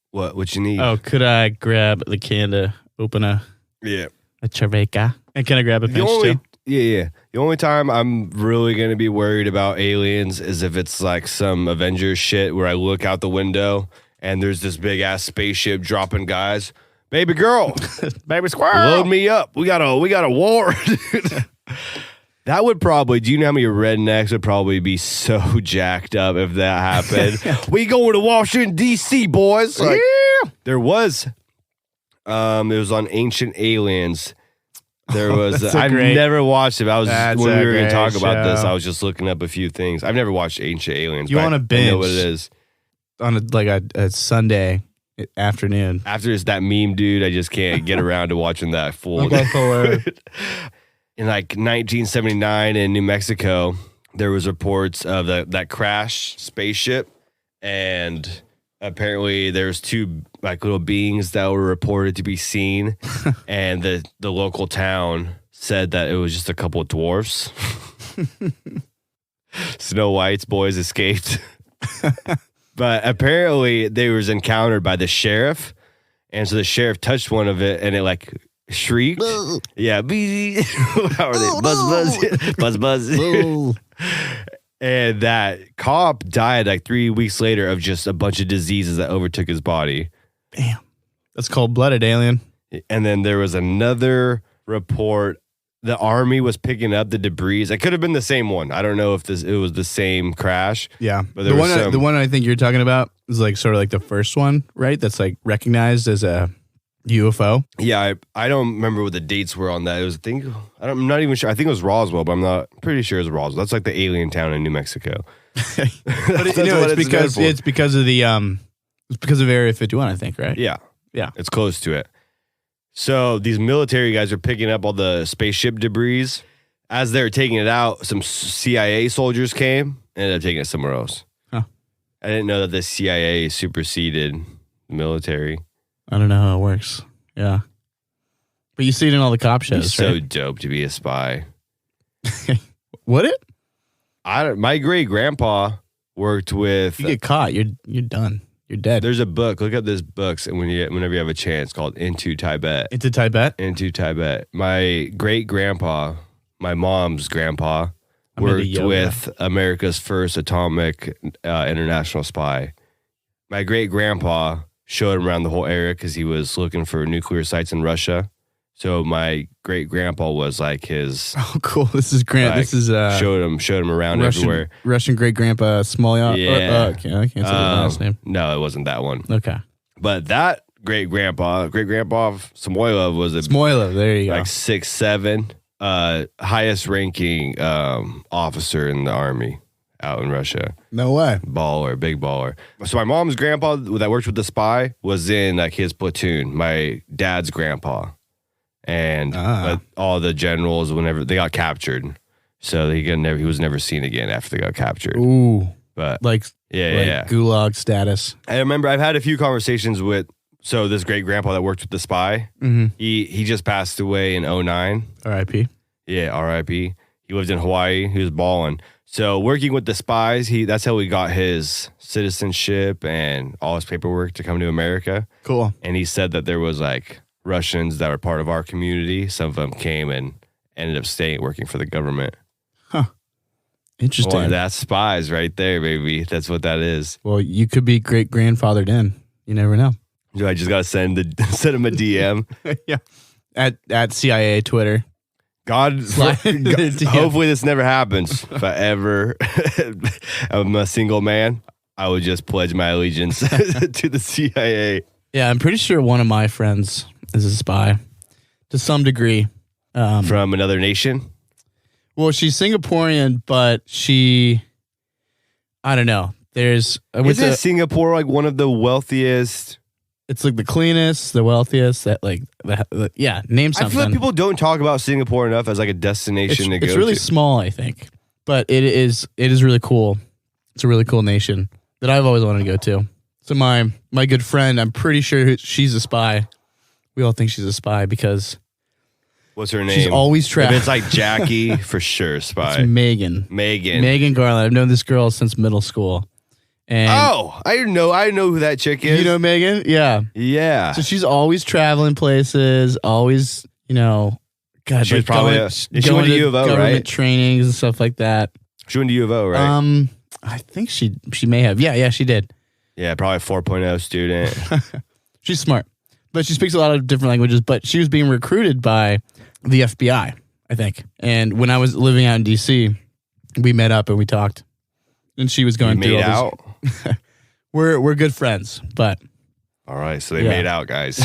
What you need? Oh, could I grab the can to open a Cerveza? And can I grab a pinch too? Yeah. The only time I'm really going to be worried about aliens is if it's like some Avengers shit where I look out the window and there's this big ass spaceship dropping guys. Baby girl, baby squirrel, load me up. We got a war. That would probably, do you know how many rednecks would probably be so jacked up if that happened? We going to Washington, D.C., boys. Like, there was, it was on Ancient Aliens. There was, I've never watched it. When we were going to talk about this, I was just looking up a few things. I've never watched Ancient Aliens. You want to binge. I know what it is. On a Sunday afternoon. After it's that meme, dude, I just can't get around to watching that full. In like 1979 in New Mexico, there was reports of that crash spaceship, and apparently there's two like little beings that were reported to be seen, and the local town said that it was just a couple of dwarfs. Snow White's boys escaped. But apparently they was encountered by the sheriff, and so the sheriff touched one of it, and it like shrieked. Yeah. How are they? Buzz, buzz. And that cop died like 3 weeks later of just a bunch of diseases that overtook his body. Damn. That's cold-blooded, alien. And then there was another report the army was picking up the debris. It could have been the same one. I don't know if it was the same crash. Yeah. But there was the one I think you're talking about is like sort of like the first one, right? That's like recognized as a UFO. Yeah, I don't remember what the dates were on that. It was I'm not even sure. I think it was Roswell, but I'm not pretty sure it was Roswell. That's like the alien town in New Mexico. But it's because of the it's because of Area 51, I think, right? Yeah. Yeah. It's close to it. So these military guys are picking up all the spaceship debris. As they were taking it out, some CIA soldiers came and ended up taking it somewhere else. Huh. I didn't know that the CIA superseded the military. I don't know how it works. Yeah. But you see it in all the cop shows, It's so right? dope to be a spy. Would it? My great grandpa worked with. You get caught, you're done. You're dead. There's a book. Look up this books, and whenever you have a chance, called Into Tibet. Into Tibet? Into Tibet. My great grandpa, my mom's grandpa, I'm into worked yoga. with America's first atomic international spy. My great grandpa showed him around the whole area because he was looking for nuclear sites in Russia. So my great grandpa was like his. Oh, cool! This is Grant. Like, This is showed him around everywhere. Russian great grandpa Smolyov. Yeah. I can't say the last name. No, it wasn't that one. Okay. But that great grandpa Samoylov was a Smoylov. There you go. like 6'7", highest ranking officer in the army out in Russia. No way. Big baller. So my mom's grandpa that worked with the spy was in like his platoon. My dad's grandpa. And but all the generals, whenever they got captured, so he was never seen again after they got captured. Ooh, But like yeah. gulag status. I remember I've had a few conversations with this great grandpa that worked with the spy. Mm-hmm. He just passed away in 2009. R.I.P. Yeah, R.I.P. He lived in Hawaii. He was balling. So working with the spies, that's how he got his citizenship and all his paperwork to come to America. Cool. And he said that there was like Russians that were part of our community. Some of them came and ended up staying working for the government. Huh. Interesting. Well, that's spies right there, baby. That's what that is. Well, you could be great grandfathered in. You never know. Do I just gotta send him a DM? Yeah. At CIA Twitter. Hopefully this never happens. If I ever I'm a single man, I would just pledge my allegiance to the CIA. Yeah, I'm pretty sure one of my friends is a spy to some degree. From another nation? Well, she's Singaporean, but I don't know. Isn't Singapore like one of the wealthiest? It's like the cleanest, the wealthiest. Name something. I feel like people don't talk about Singapore enough as like a destination to go It's really to. small, I think, but it is really cool. It's a really cool nation that I've always wanted to go to. So my good friend, I'm pretty sure she's a spy. We all think she's a spy because What's her name? she's always If trapped. it's like Jackie, for sure, spy. It's Megan Garland. I've known this girl since middle school. And I know who that chick is. you know Megan? Yeah. Yeah. So she's always traveling places, always, God. She was probably she went to U of O, government right? trainings and stuff like that. She went to U of O, right? I think she may have. Yeah, she did. Yeah, probably a 4.0 student. She's smart, but she speaks a lot of different languages. But she was being recruited by the FBI, I think. And when I was living out in DC, we met up and we talked. And she was going through all this. We're good friends, but all right, so they made out, guys.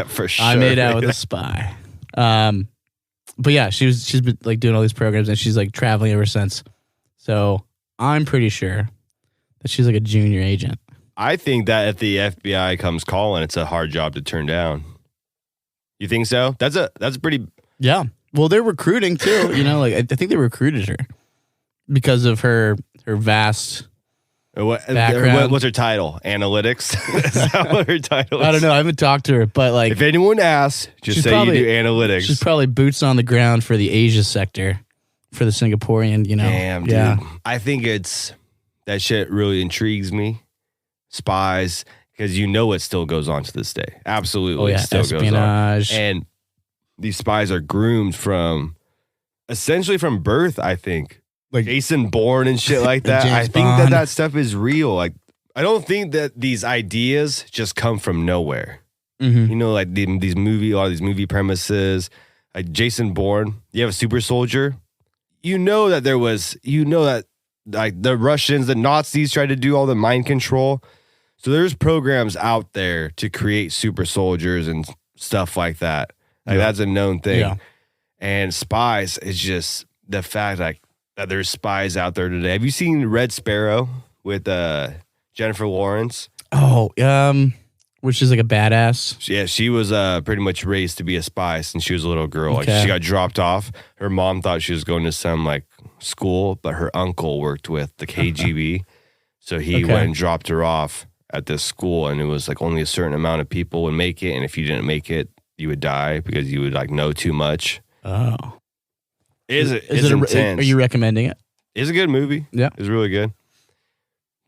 For sure. I made out with a spy. But yeah, she's been like doing all these programs and she's like traveling ever since. So I'm pretty sure that she's like a junior agent. I think that if the FBI comes calling, it's a hard job to turn down. You think so? That's a pretty. Yeah. Well, they're recruiting too. I think they recruited her because of her vast background. What's her title? Analytics? Is that what her title is? I don't know. I haven't talked to her, but like, if anyone asks, just say you do analytics. She's probably boots on the ground for the Asia sector, for the Singaporean. Damn, yeah. dude. I think that shit really intrigues me. Spies, because it still goes on to this day. Absolutely, it still espionage. goes on. And these spies are groomed essentially from birth, I think. Like Jason Bourne and shit like that. I think that stuff is real. Like, I don't think that these ideas just come from nowhere. Mm-hmm. Like a lot of these movie premises. like Jason Bourne, you have a super soldier. You know that like the Russians, the Nazis tried to do all the mind control. So there's programs out there to create super soldiers and stuff like that. Like that's a known thing. Yeah. And spies is just the fact like that there's spies out there today. Have you seen Red Sparrow with Jennifer Lawrence? Oh, which is like a badass. Yeah, she was pretty much raised to be a spy since she was a little girl. Like Okay. she got dropped off. Her mom thought she was going to some like school, but her uncle worked with the KGB. So he went and dropped her off at this school, and it was like only a certain amount of people would make it, and if you didn't make it, you would die because you would like know too much. Oh. It's intense. Are you recommending it? It's a good movie. Yeah. It's really good.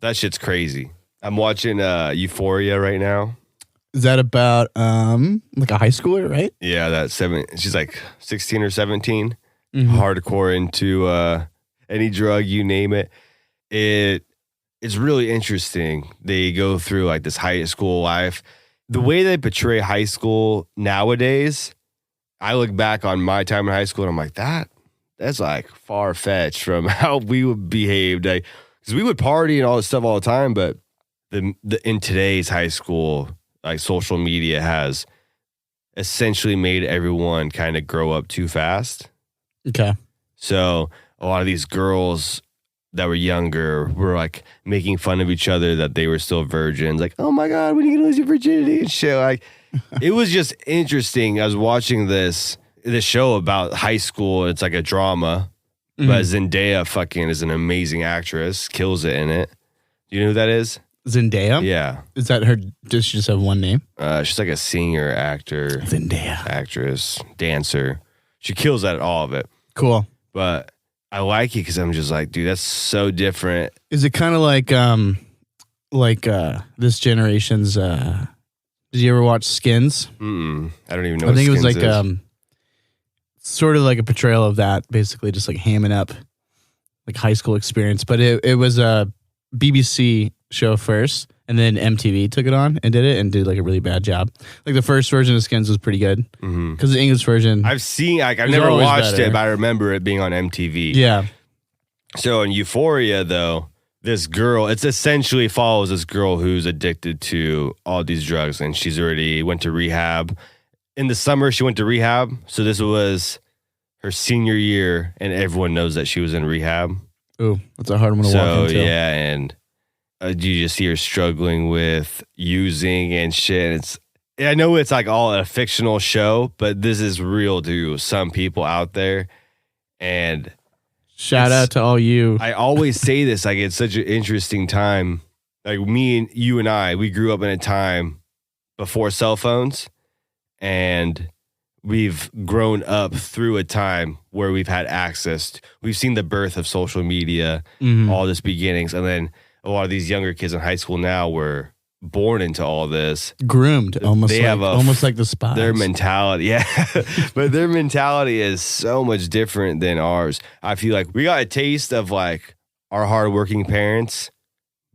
That shit's crazy. I'm watching Euphoria right now. Is that about like a high schooler, right? Yeah, she's like 16 or 17. Hardcore into any drug, you name it. It's really interesting. They go through like this high school life. The way they portray high school nowadays, I look back on my time in high school and I'm like, that's like far fetched from how we would behave. Because we would party and all this stuff all the time, but in today's high school, like social media has essentially made everyone kind of grow up too fast. Okay. So a lot of these girls that were younger were like making fun of each other that they were still virgins. Like, oh my God, when are you gonna lose your virginity and shit? Like, it was just interesting. I was watching this show about high school. It's like a drama, but Zendaya fucking is an amazing actress, kills it in it. Do you know who that is? Zendaya? Yeah. Is that her? Does she just have one name? She's like a singer, actor, Zendaya. actress, dancer. She kills at all of it. Cool. But I like it because I'm just like, dude, that's so different. Is it kind of like this generation's? Did you ever watch Skins? I don't even know. I think it was Skins like is. sort of like a portrayal of that, basically just like hamming up like high school experience. But it was a BBC show first, and then MTV took it on and did like a really bad job. Like the first version of Skins was pretty good because the English version. I've seen, like, I've It's never always watched better. it, but I remember it being on MTV. Yeah. So in Euphoria, though, this girl, it's essentially follows this girl who's addicted to all these drugs, and she's already went to rehab. In the summer, she went to rehab. So this was her senior year, and everyone knows that she was in rehab. Ooh, that's a hard one to walk into. Yeah, and you just see her struggling with using and shit. I know it's like all a fictional show, but this is real to some people out there. And Shout out to all you. I always say this, like, it's such an interesting time. Like you and I, we grew up in a time before cell phones, and we've grown up through a time where we've had access. We've seen the birth of social media, all this beginnings, and then a lot of these younger kids in high school now were born into all this. Groomed, almost They like, have almost like the spies. Their mentality, yeah. But their mentality is so much different than ours. I feel like we got a taste of like our hardworking parents,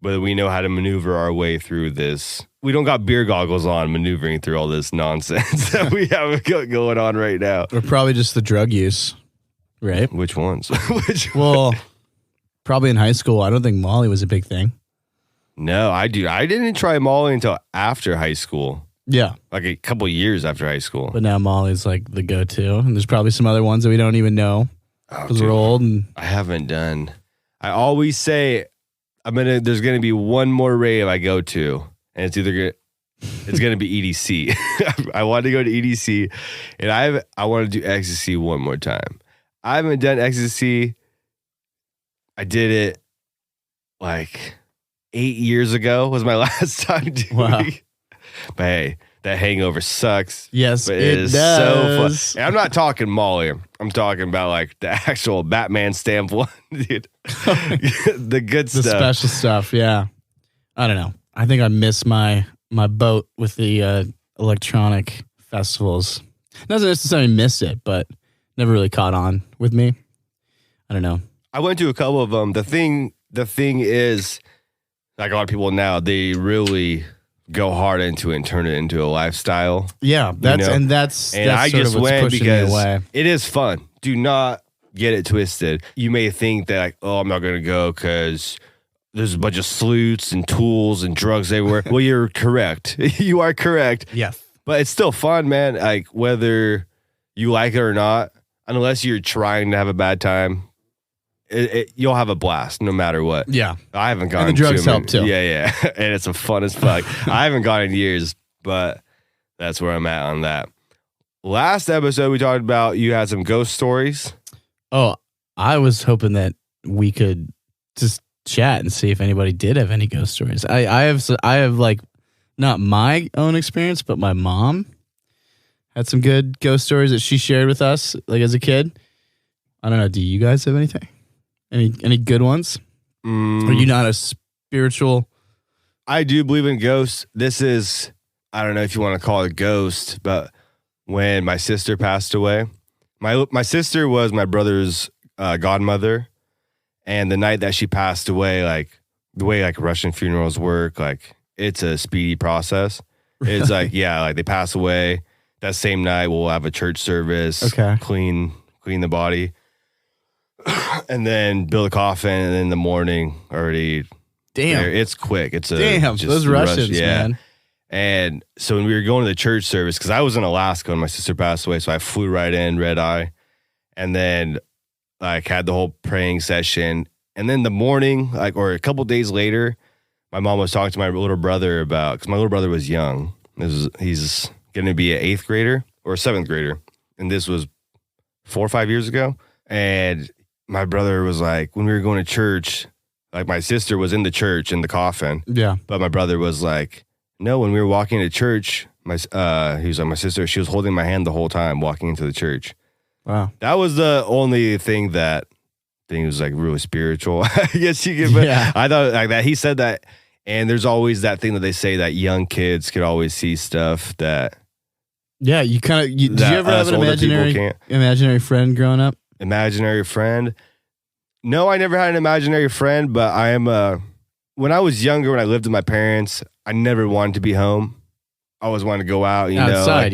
but we know how to maneuver our way through this. We don't got beer goggles on maneuvering through all this nonsense that we have going on right now. Or probably just the drug use, right? Which ones? Well, probably in high school. I don't think Molly was a big thing. No, I didn't try Molly until after high school. Yeah. Like a couple years after high school. But now Molly's like the go-to. And there's probably some other ones that we don't even know because we're old. And I haven't done. I always say there's gonna be one more rave I go to, and it's gonna be EDC. I want to go to EDC, and I want to do ecstasy one more time. I haven't done ecstasy. I did it like 8 years ago was my last time doing it. But hey, that hangover sucks. yes, But it is does. so fun. And I'm not talking Molly. I'm talking about like the actual Batman stamp one, dude. The good The stuff. special stuff, yeah. I don't know. I think I miss my boat with the electronic festivals. Not necessarily missed it, but never really caught on with me. I don't know. I went to a couple of them. The thing is, like a lot of people now, they really go hard into it and turn it into a lifestyle. Yeah, that's know? that's I sort just of what's went pushing me because away. it is fun. Do not get it twisted. You may think that like, oh, I'm not going to go because there's a bunch of sleuths and tools and drugs everywhere. Well, you're correct. You are correct. Yes. But it's still fun, man. Like whether you like it or not, unless you're trying to have a bad time, you'll have a blast no matter what. Yeah. I haven't gone. And the drugs help too. Yeah. And it's a fun as fuck. I haven't gone in years, but that's where I'm at on that. Last episode we talked about you had some ghost stories. Oh, I was hoping that we could just chat and see if anybody did have any ghost stories. I have like not my own experience, but my mom had some good ghost stories that she shared with us like as a kid. I don't know. Do you guys have anything? Any good ones? Are you not a spiritual? I do believe in ghosts. This is, I don't know if you want to call it a ghost, but when my sister passed away, my sister was my brother's godmother, and the night that she passed away, like the way like Russian funerals work, like it's a speedy process. Really? It's like like they pass away that same night. We'll have a church service, clean the body, and then build a coffin, and then in the morning already. Damn, it's quick. It's those Russians, man. And so when we were going to the church service, because I was in Alaska when my sister passed away, so I flew right in, red eye, and then like had the whole praying session. And then the morning, like or a couple days later, my mom was talking to my little brother about, because my little brother was young. He's going to be an 8th grader or a 7th grader, and this was 4 or 5 years ago. And my brother was like, when we were going to church, like my sister was in the church in the coffin. Yeah, but my brother was like, no, when we were walking to church, he was like, my sister, she was holding my hand the whole time walking into the church. Wow. That was the only thing that was like really spiritual. I guess you could, but I thought like that. He said that, and there's always that thing that they say that young kids could always see stuff that. Yeah, you kind of, did you ever have an imaginary friend growing up? Imaginary friend? No, I never had an imaginary friend, but I am when I was younger, when I lived with my parents, I never wanted to be home. I always wanted to go out, outside,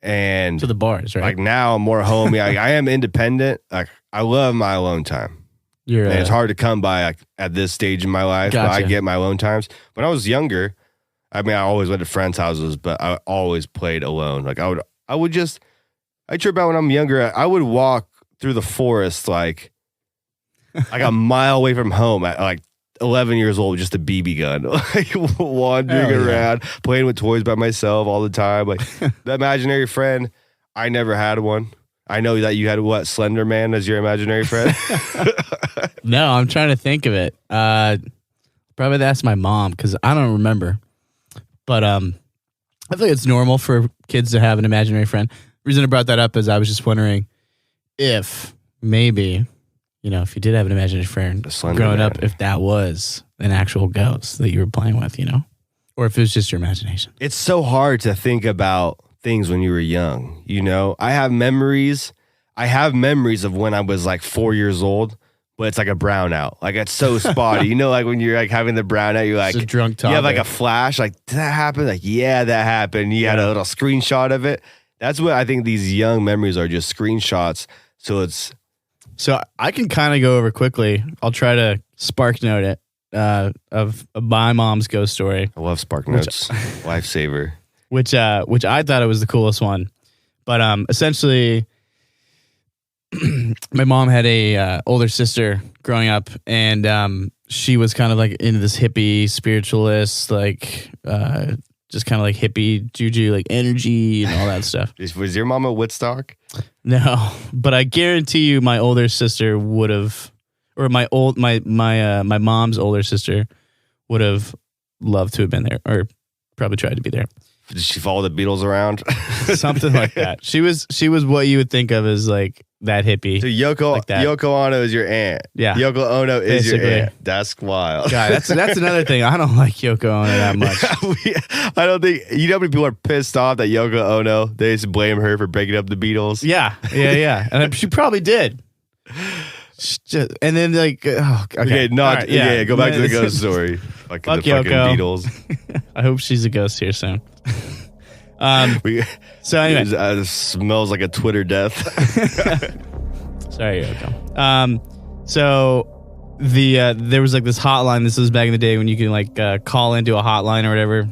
and to the bars, right? Like now, I'm more homey. I am independent. Like I love my alone time. And it's hard to come by like, at this stage in my life. Gotcha. But I get my alone times. When I was younger, I mean, I always went to friends' houses, but I always played alone. Like I trip out when I'm younger. I would walk through the forest like a mile away from home at like 11 years old, just a BB gun, like wandering around, playing with toys by myself all the time. Like the imaginary friend, I never had one. I know that you had what, Slender Man as your imaginary friend? No, I'm trying to think of it. Probably ask my mom because I don't remember. But I think it's normal for kids to have an imaginary friend. The reason I brought that up is I was just wondering if maybe, if you did have an imaginary friend growing up, if that was an actual ghost that you were playing with, or if it was just your imagination. It's so hard to think about things when you were young, I have memories of when I was like 4 years old, but it's like a brownout. Like it's so spotty. Like when you're like having the brownout, you're like a drunk topic. You have like a flash, like, did that happen? Like, yeah, that happened. You had a little screenshot of it. That's what I think these young memories are, just screenshots. So I can kind of go over quickly. I'll try to spark note it of my mom's ghost story. I love spark notes. Lifesaver. Which I thought it was the coolest one. But essentially, my mom had a older sister growing up, and she was kind of like into this hippie spiritualist, like just kind of like hippie juju, like energy and all that stuff. Was your mom a Woodstock? No, but I guarantee you, my older sister would have, or my mom's older sister would have loved to have been there, or probably tried to be there. Did she follow the Beatles around? Something like that. She was what you would think of as like that hippie. So Yoko Ono is your aunt. Yeah. Yoko Ono is your aunt. That's wild. God, that's another thing. I don't like Yoko Ono that much. I don't think, how many people are pissed off that Yoko Ono, they just blame her for breaking up the Beatles? Yeah. And she probably did. And then like, go back to the ghost story. Fuck Fuck the fucking Yoko. Beatles. I hope she's a ghost here soon. So anyway, it smells like a Twitter death. sorry, Yoko. So there was like this hotline. This was back in the day when you can like call into a hotline or whatever.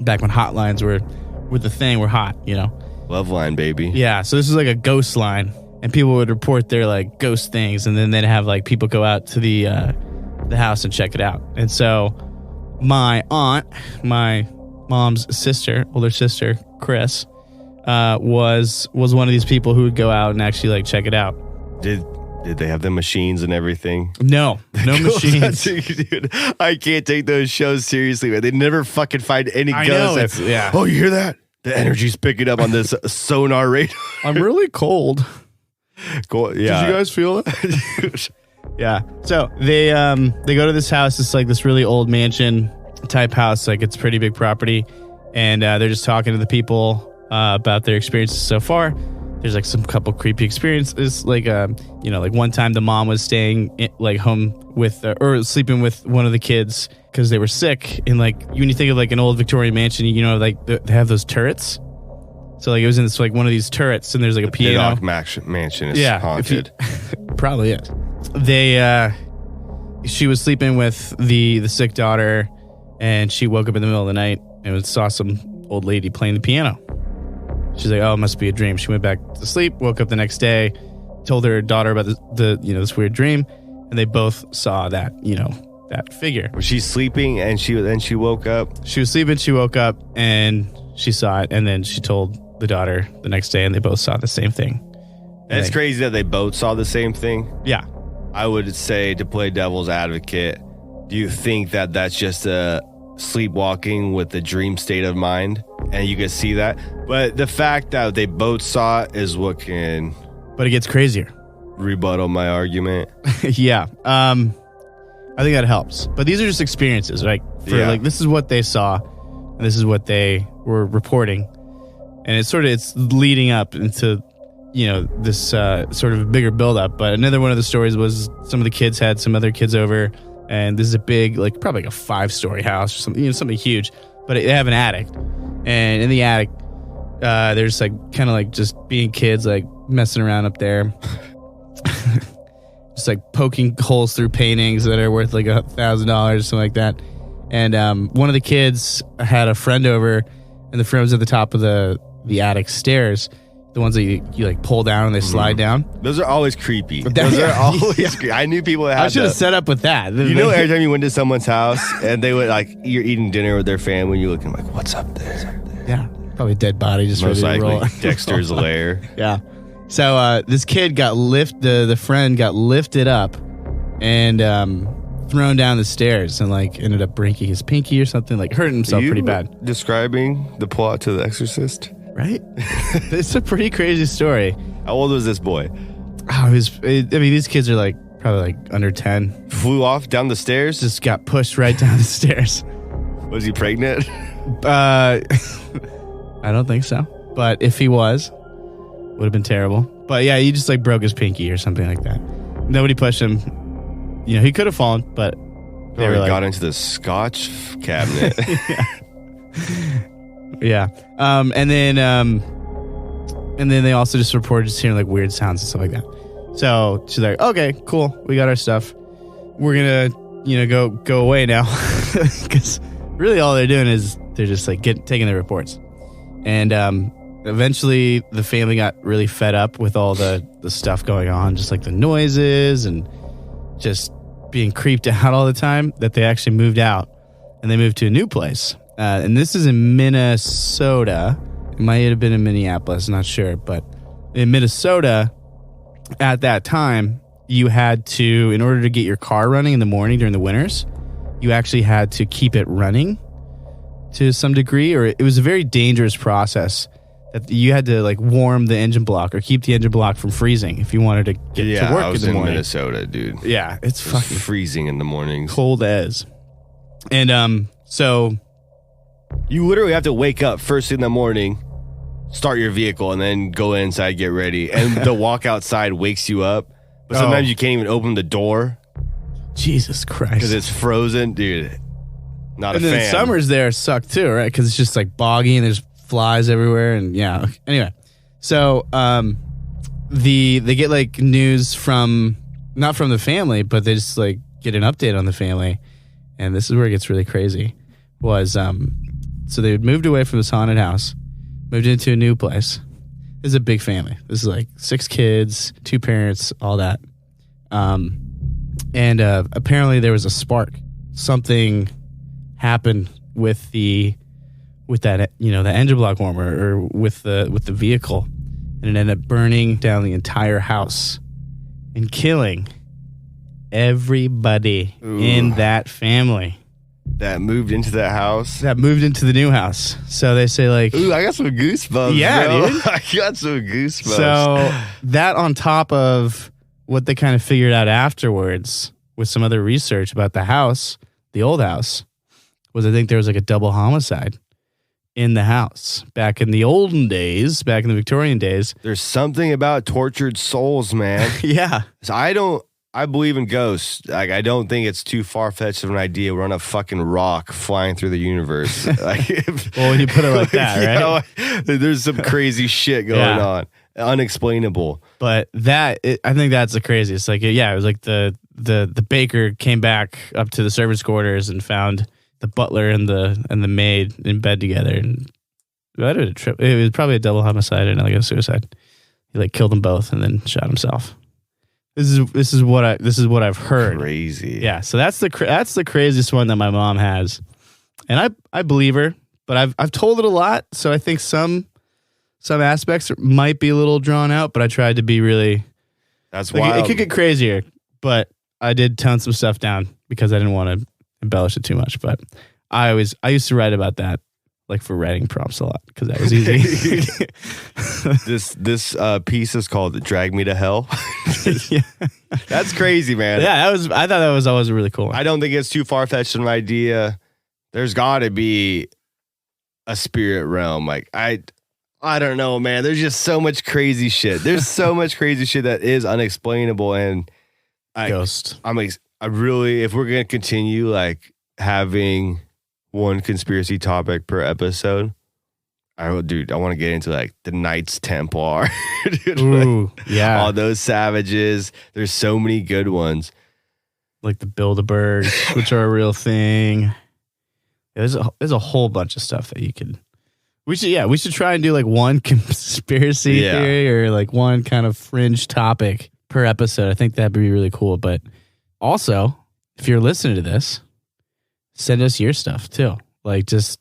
Back when hotlines were the thing, were hot, you know. Love line, baby. Yeah. So this is like a ghost line, and people would report their like ghost things, and then they'd have like people go out to the house and check it out. And so my aunt, my mom's sister, older sister, Chris, was one of these people who would go out and actually like check it out. Did they have the machines and everything? No machines. Dude, I can't take those shows seriously, man. They never fucking find any ghosts. Yeah. Oh, you hear that? The energy's picking up on this sonar radar. I'm really cold. Cool. Yeah. Did you guys feel it? Yeah. So they go to this house. It's like this really old mansion type house. Like it's a pretty big property. And they're just talking to the people about their experiences so far. There's like some couple creepy experiences. Like, like one time the mom was staying like home with or sleeping with one of the kids because they were sick. And like when you think of like an old Victorian mansion, you know, like they have those turrets. So like it was in this like one of these turrets, and there's like a piano. Mansion is haunted. Probably is. She was sleeping with the sick daughter, and she woke up in the middle of the night and saw some old lady playing the piano. She's like, oh, it must be a dream. She went back to sleep, woke up the next day, told her daughter about this weird dream, and they both saw that figure. Was she sleeping and she woke up? She was sleeping, she woke up, and she saw it, and then she told the daughter the next day, and they both saw the same thing. It's crazy that they both saw the same thing. Yeah. I would say, to play devil's advocate, do you think that that's just a sleepwalking with the dream state of mind, and you can see that? But the fact that they both saw it is what can... But it gets crazier. Rebuttal my argument. Yeah. I think that helps. But these are just experiences, right? Like, this is what they saw, and this is what they were reporting. And it's leading up into, this sort of bigger buildup. But another one of the stories was some of the kids had some other kids over, and this is a big, like probably like a 5-story house or something, something huge. But they have an attic, and in the attic, they're just like kind of like just being kids, like messing around up there, just like poking holes through paintings that are worth like $1,000 or something like that. And one of the kids had a friend over, and the friend was at the top of the attic stairs, the ones that you like pull down and they slide down. Those are always creepy. Those are always creepy. I knew people that had I should have set up with that. Every time you went to someone's house and they would like, you're eating dinner with their family, you're looking like, what's up there? Yeah. Probably a dead body just most ready to likely roll. Dexter's lair. Yeah. So this kid got the friend got lifted up and thrown down the stairs and like ended up breaking his pinky or something, like hurting himself pretty bad. Describing the plot to The Exorcist? Right? It's a pretty crazy story. How old was this boy? Oh, these kids are like probably like under 10. Flew off down the stairs? Just got pushed right down the stairs. Was he pregnant? I don't think so. But if he was, would have been terrible. But yeah, he just like broke his pinky or something like that. Nobody pushed him. He could have fallen, but they were like, got into the scotch cabinet. Yeah. And then they also just reported just hearing like weird sounds and stuff like that. So she's like, okay, cool. We got our stuff. We're gonna, go away now. Because really all they're doing is they're just like taking their reports. And eventually the family got really fed up with all the stuff going on, just like the noises and just being creeped out all the time, that they actually moved out and they moved to a new place. And this is in Minnesota. It might have been in Minneapolis, not sure. But in Minnesota, at that time, you had to, in order to get your car running in the morning during the winters, you actually had to keep it running to some degree, or it was a very dangerous process that you had to like warm the engine block or keep the engine block from freezing if you wanted to get to work in the morning. Minnesota, dude. Yeah, it's fucking freezing in the mornings. Cold as. And so you literally have to wake up first thing in the morning, start your vehicle, and then go inside, get ready. And the walk outside wakes you up. But sometimes you can't even open the door. Jesus Christ. Because it's frozen. Dude, Not and a then fan. summers there suck too, right? Because it's just like boggy and there's flies everywhere, and yeah. Anyway, so they get like news from not from the family, but they just like get an update on the family, and this is where it gets really crazy. So they had moved away from this haunted house, moved into a new place. This is a big family. This is like 6 kids, 2 parents, all that. And apparently there was a spark. Something happened with that, the engine block warmer or with the vehicle, and it ended up burning down the entire house and killing everybody in that family. That moved into that house. That moved into the new house. So they say like, Ooh, I got some goosebumps. Yeah, bro. dude. I got some goosebumps. So that on top of what they kind of figured out afterwards with some other research about the house, the old house, was I think there was like a double homicide in the house back in the olden days, back in the Victorian days. There's something about tortured souls, man. Yeah. So I believe in ghosts. Like, I don't think it's too far-fetched of an idea. We're on a fucking rock flying through the universe. Like, Well, when you put it like that, right? Like, there's some crazy shit going on. Unexplainable. But I think that's the craziest. Like, yeah, it was like the baker came back up to the servants' quarters and found the butler and the maid in bed together, and it was probably a double homicide and like a suicide. He like killed them both and then shot himself. This is what I've heard. Crazy. Yeah, so that's the craziest one that my mom has, and I believe her, but I've told it a lot, so I think some aspects might be a little drawn out, but I tried to be really. That's like, wild. it could get crazier, but I did tone some stuff down because I didn't want to embellish it too much. But I used to write about that, like for writing prompts a lot because that was easy. This piece is called "Drag Me to Hell." Yeah. That's crazy, man. Yeah, I thought that was always a really cool one. I don't think it's too far-fetched of an idea. There's got to be a spirit realm. Like, I don't know, man. There's just so much crazy shit. There's so much crazy shit that is unexplainable, and Ghost. I really, if we're gonna continue like having one conspiracy topic per episode, I want to get into like the Knights Templar. Dude, Ooh, like, yeah. all those savages. There's so many good ones. Like the Bilderbergs, which are a real thing. Yeah, there's a whole bunch of stuff that you could. We should try and do like one conspiracy theory or like one kind of fringe topic per episode. I think that'd be really cool. But also, if you're listening to this, send us your stuff too. Like just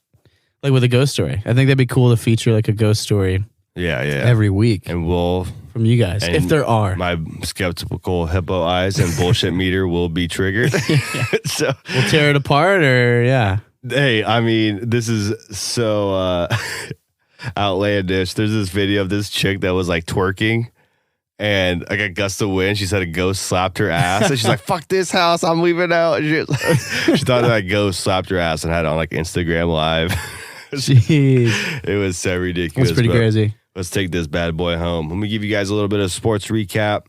like with a ghost story. I think that'd be cool to feature like a ghost story. Yeah. Every week. And we'll from you guys, if there are. My skeptical hippo eyes and bullshit meter will be triggered. So we'll tear it apart or Hey, I mean, this is so outlandish. There's this video of this chick that was like twerking and like a gust of wind. She said a ghost slapped her ass. And she's like, fuck this house. I'm leaving out. She thought that ghost slapped her ass and had it on like Instagram Live. Jeez. It was so ridiculous. That's pretty crazy. Let's take this bad boy home. Let me give you guys a little bit of sports recap.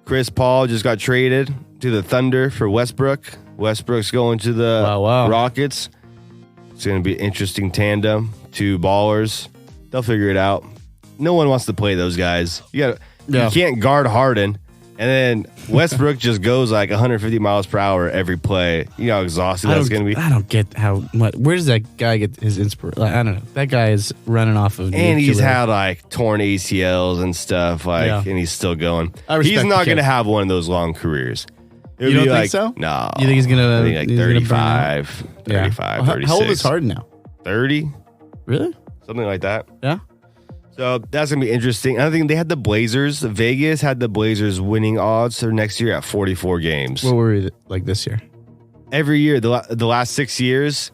Chris Paul just got traded to the Thunder for Westbrook. Westbrook's going to the Rockets. It's going to be an interesting tandem. 2 ballers. They'll figure it out. No one wants to play those guys. You can't guard Harden. And then Westbrook just goes like 150 miles per hour every play. You know how exhausting that's going to be. I don't get how much. Where does that guy get his inspiration? Like, I don't know. That guy is running off of. And he's had like torn ACLs and stuff. And he's still going. He's not going to have one of those long careers. You don't think so? No. You think he's going to? I think like 35, 35, 36. How old is Harden now? 30. Really? Something like that. Yeah. So that's going to be interesting. I think they had the Blazers. Vegas had the Blazers winning odds for next year at 44 games. What were we like this year? Every year, the last 6 years,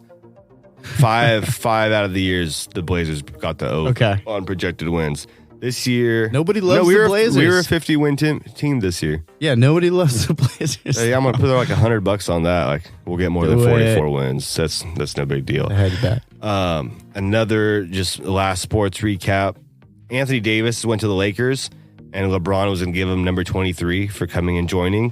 five out of the years, the Blazers got the unprojected wins. This year, nobody loves the Blazers. We were a 50-win team this year. Yeah, nobody loves the Blazers. Hey, I'm going to put like $100 on that. Like, we'll get more than 44 wins. That's no big deal. I had that. Another just last sports recap. Anthony Davis went to the Lakers, and LeBron was going to give him number 23 for coming and joining.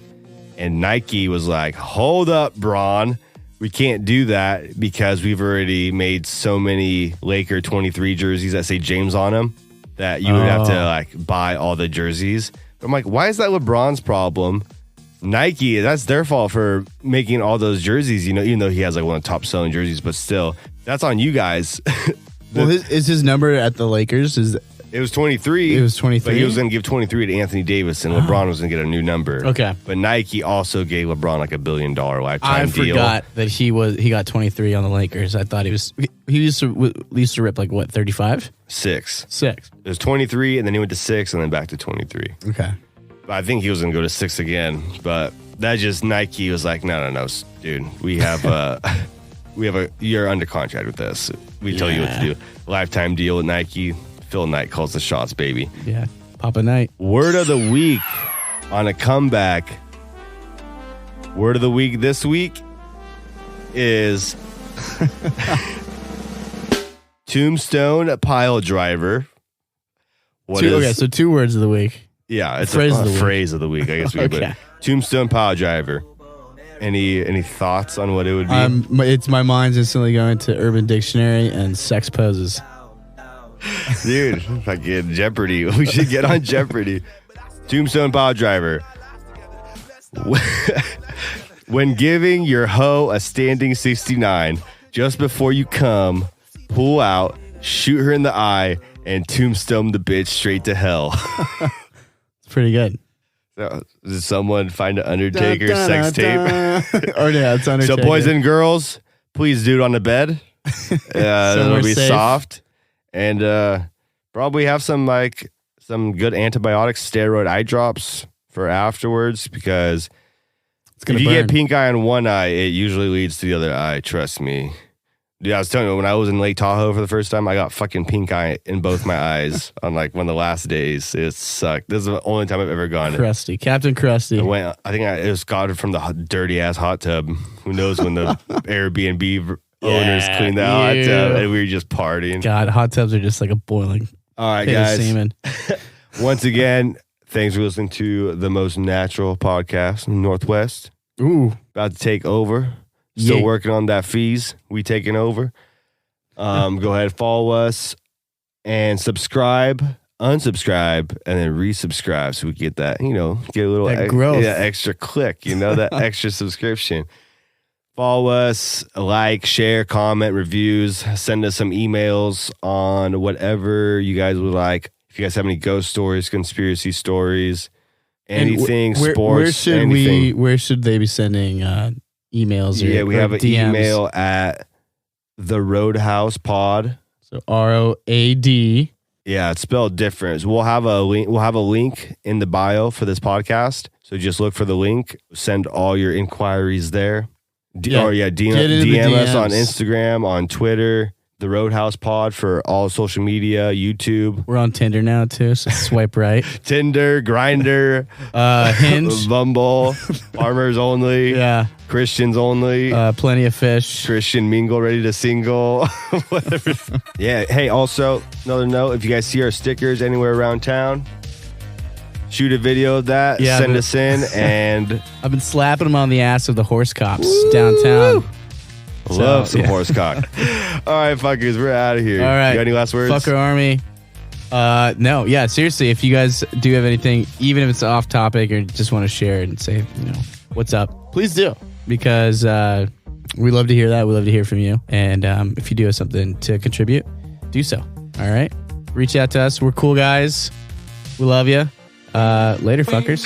And Nike was like, hold up, Bron. we can't do that because we've already made so many Laker 23 jerseys that say James on them that you would have to like buy all the jerseys. I'm like, why is that LeBron's problem? Nike, that's their fault for making all those jerseys, you know, even though he has like one of the top selling jerseys, but still, that's on you guys. Well, is his number at the Lakers? It was 23. It was 23. But he was going to give 23 to Anthony Davis, and LeBron was going to get a new number. Okay. But Nike also gave LeBron like $1 billion lifetime deal. I forgot that he got 23 on the Lakers. I thought he used to rip like what, 35? 6. It was 23, and then he went to 6, and then back to 23. Okay. But I think he was going to go to 6 again, but that just Nike was like, no, dude, we have you're under contract with us. We tell you what to do. Lifetime deal with Nike. Phil Knight calls the shots, baby. Yeah, Papa Knight. Word of the week on a comeback. Word of the week this week is Tombstone Pile Driver. So 2 words of the week. Yeah, it's phrase of the week, I guess we could put it. Tombstone Pile Driver. Any thoughts on what it would be? It's my mind's instantly going to Urban Dictionary and sex poses. Dude, fucking Jeopardy. We should get on Jeopardy. Tombstone Pile Driver. When giving your hoe a standing 69, just before you come, pull out, shoot her in the eye, and tombstone the bitch straight to hell. It's pretty good. So, did someone find an Undertaker sex tape? Oh, yeah, it's Undertaker. So, boys and girls, please do it on the bed. It'll be safe. soft. And probably have some good antibiotics, steroid eye drops for afterwards, because if you get pink eye on one eye, it usually leads to the other eye. Trust me. Dude, I was telling you, when I was in Lake Tahoe for the first time, I got fucking pink eye in both my eyes on like one of the last days. It sucked. This is the only time I've ever gone. Krusty, Captain Krusty. It was got it from the dirty ass hot tub. Who knows when the Airbnb owners cleaned that hot tub and we were just partying. God, hot tubs are just like a boiling. All right, guys. Semen. Once again, thanks for listening to the most natural podcast in the Northwest. Ooh. About to take over. Still working on that fees. We taking over. Go ahead, follow us and subscribe, unsubscribe, and then resubscribe so we get that, get a little extra click, that extra subscription. Follow us, like, share, comment, reviews, send us some emails on whatever you guys would like. If you guys have any ghost stories, conspiracy stories, anything, sports, anything. Where should they be sending emails? We have an email at TheRoadHouzPod. So ROAD. Yeah, it's spelled different. So we'll have a link in the bio for this podcast. So just look for the link. Send all your inquiries there. DM us on Instagram, on Twitter, The Roadhouse Pod for all social media, YouTube. We're on Tinder now too, so swipe right. Tinder, Grindr, Hinge, Bumble, Farmers Only, Christians Only, Plenty of Fish, Christian Mingle, Ready to Single, whatever. Yeah. Hey, also another note: if you guys see our stickers anywhere around town, shoot a video of that, send us in, and I've been slapping them on the ass of the horse cops downtown. Love some horse cock. All right, fuckers, we're out of here. All right. You got any last words? Fucker Army. No, seriously, if you guys do have anything, even if it's off topic or just want to share and say, what's up, please do. Because we love to hear that. We love to hear from you. And if you do have something to contribute, do so. All right. Reach out to us. We're cool guys. We love you. Later, fuckers.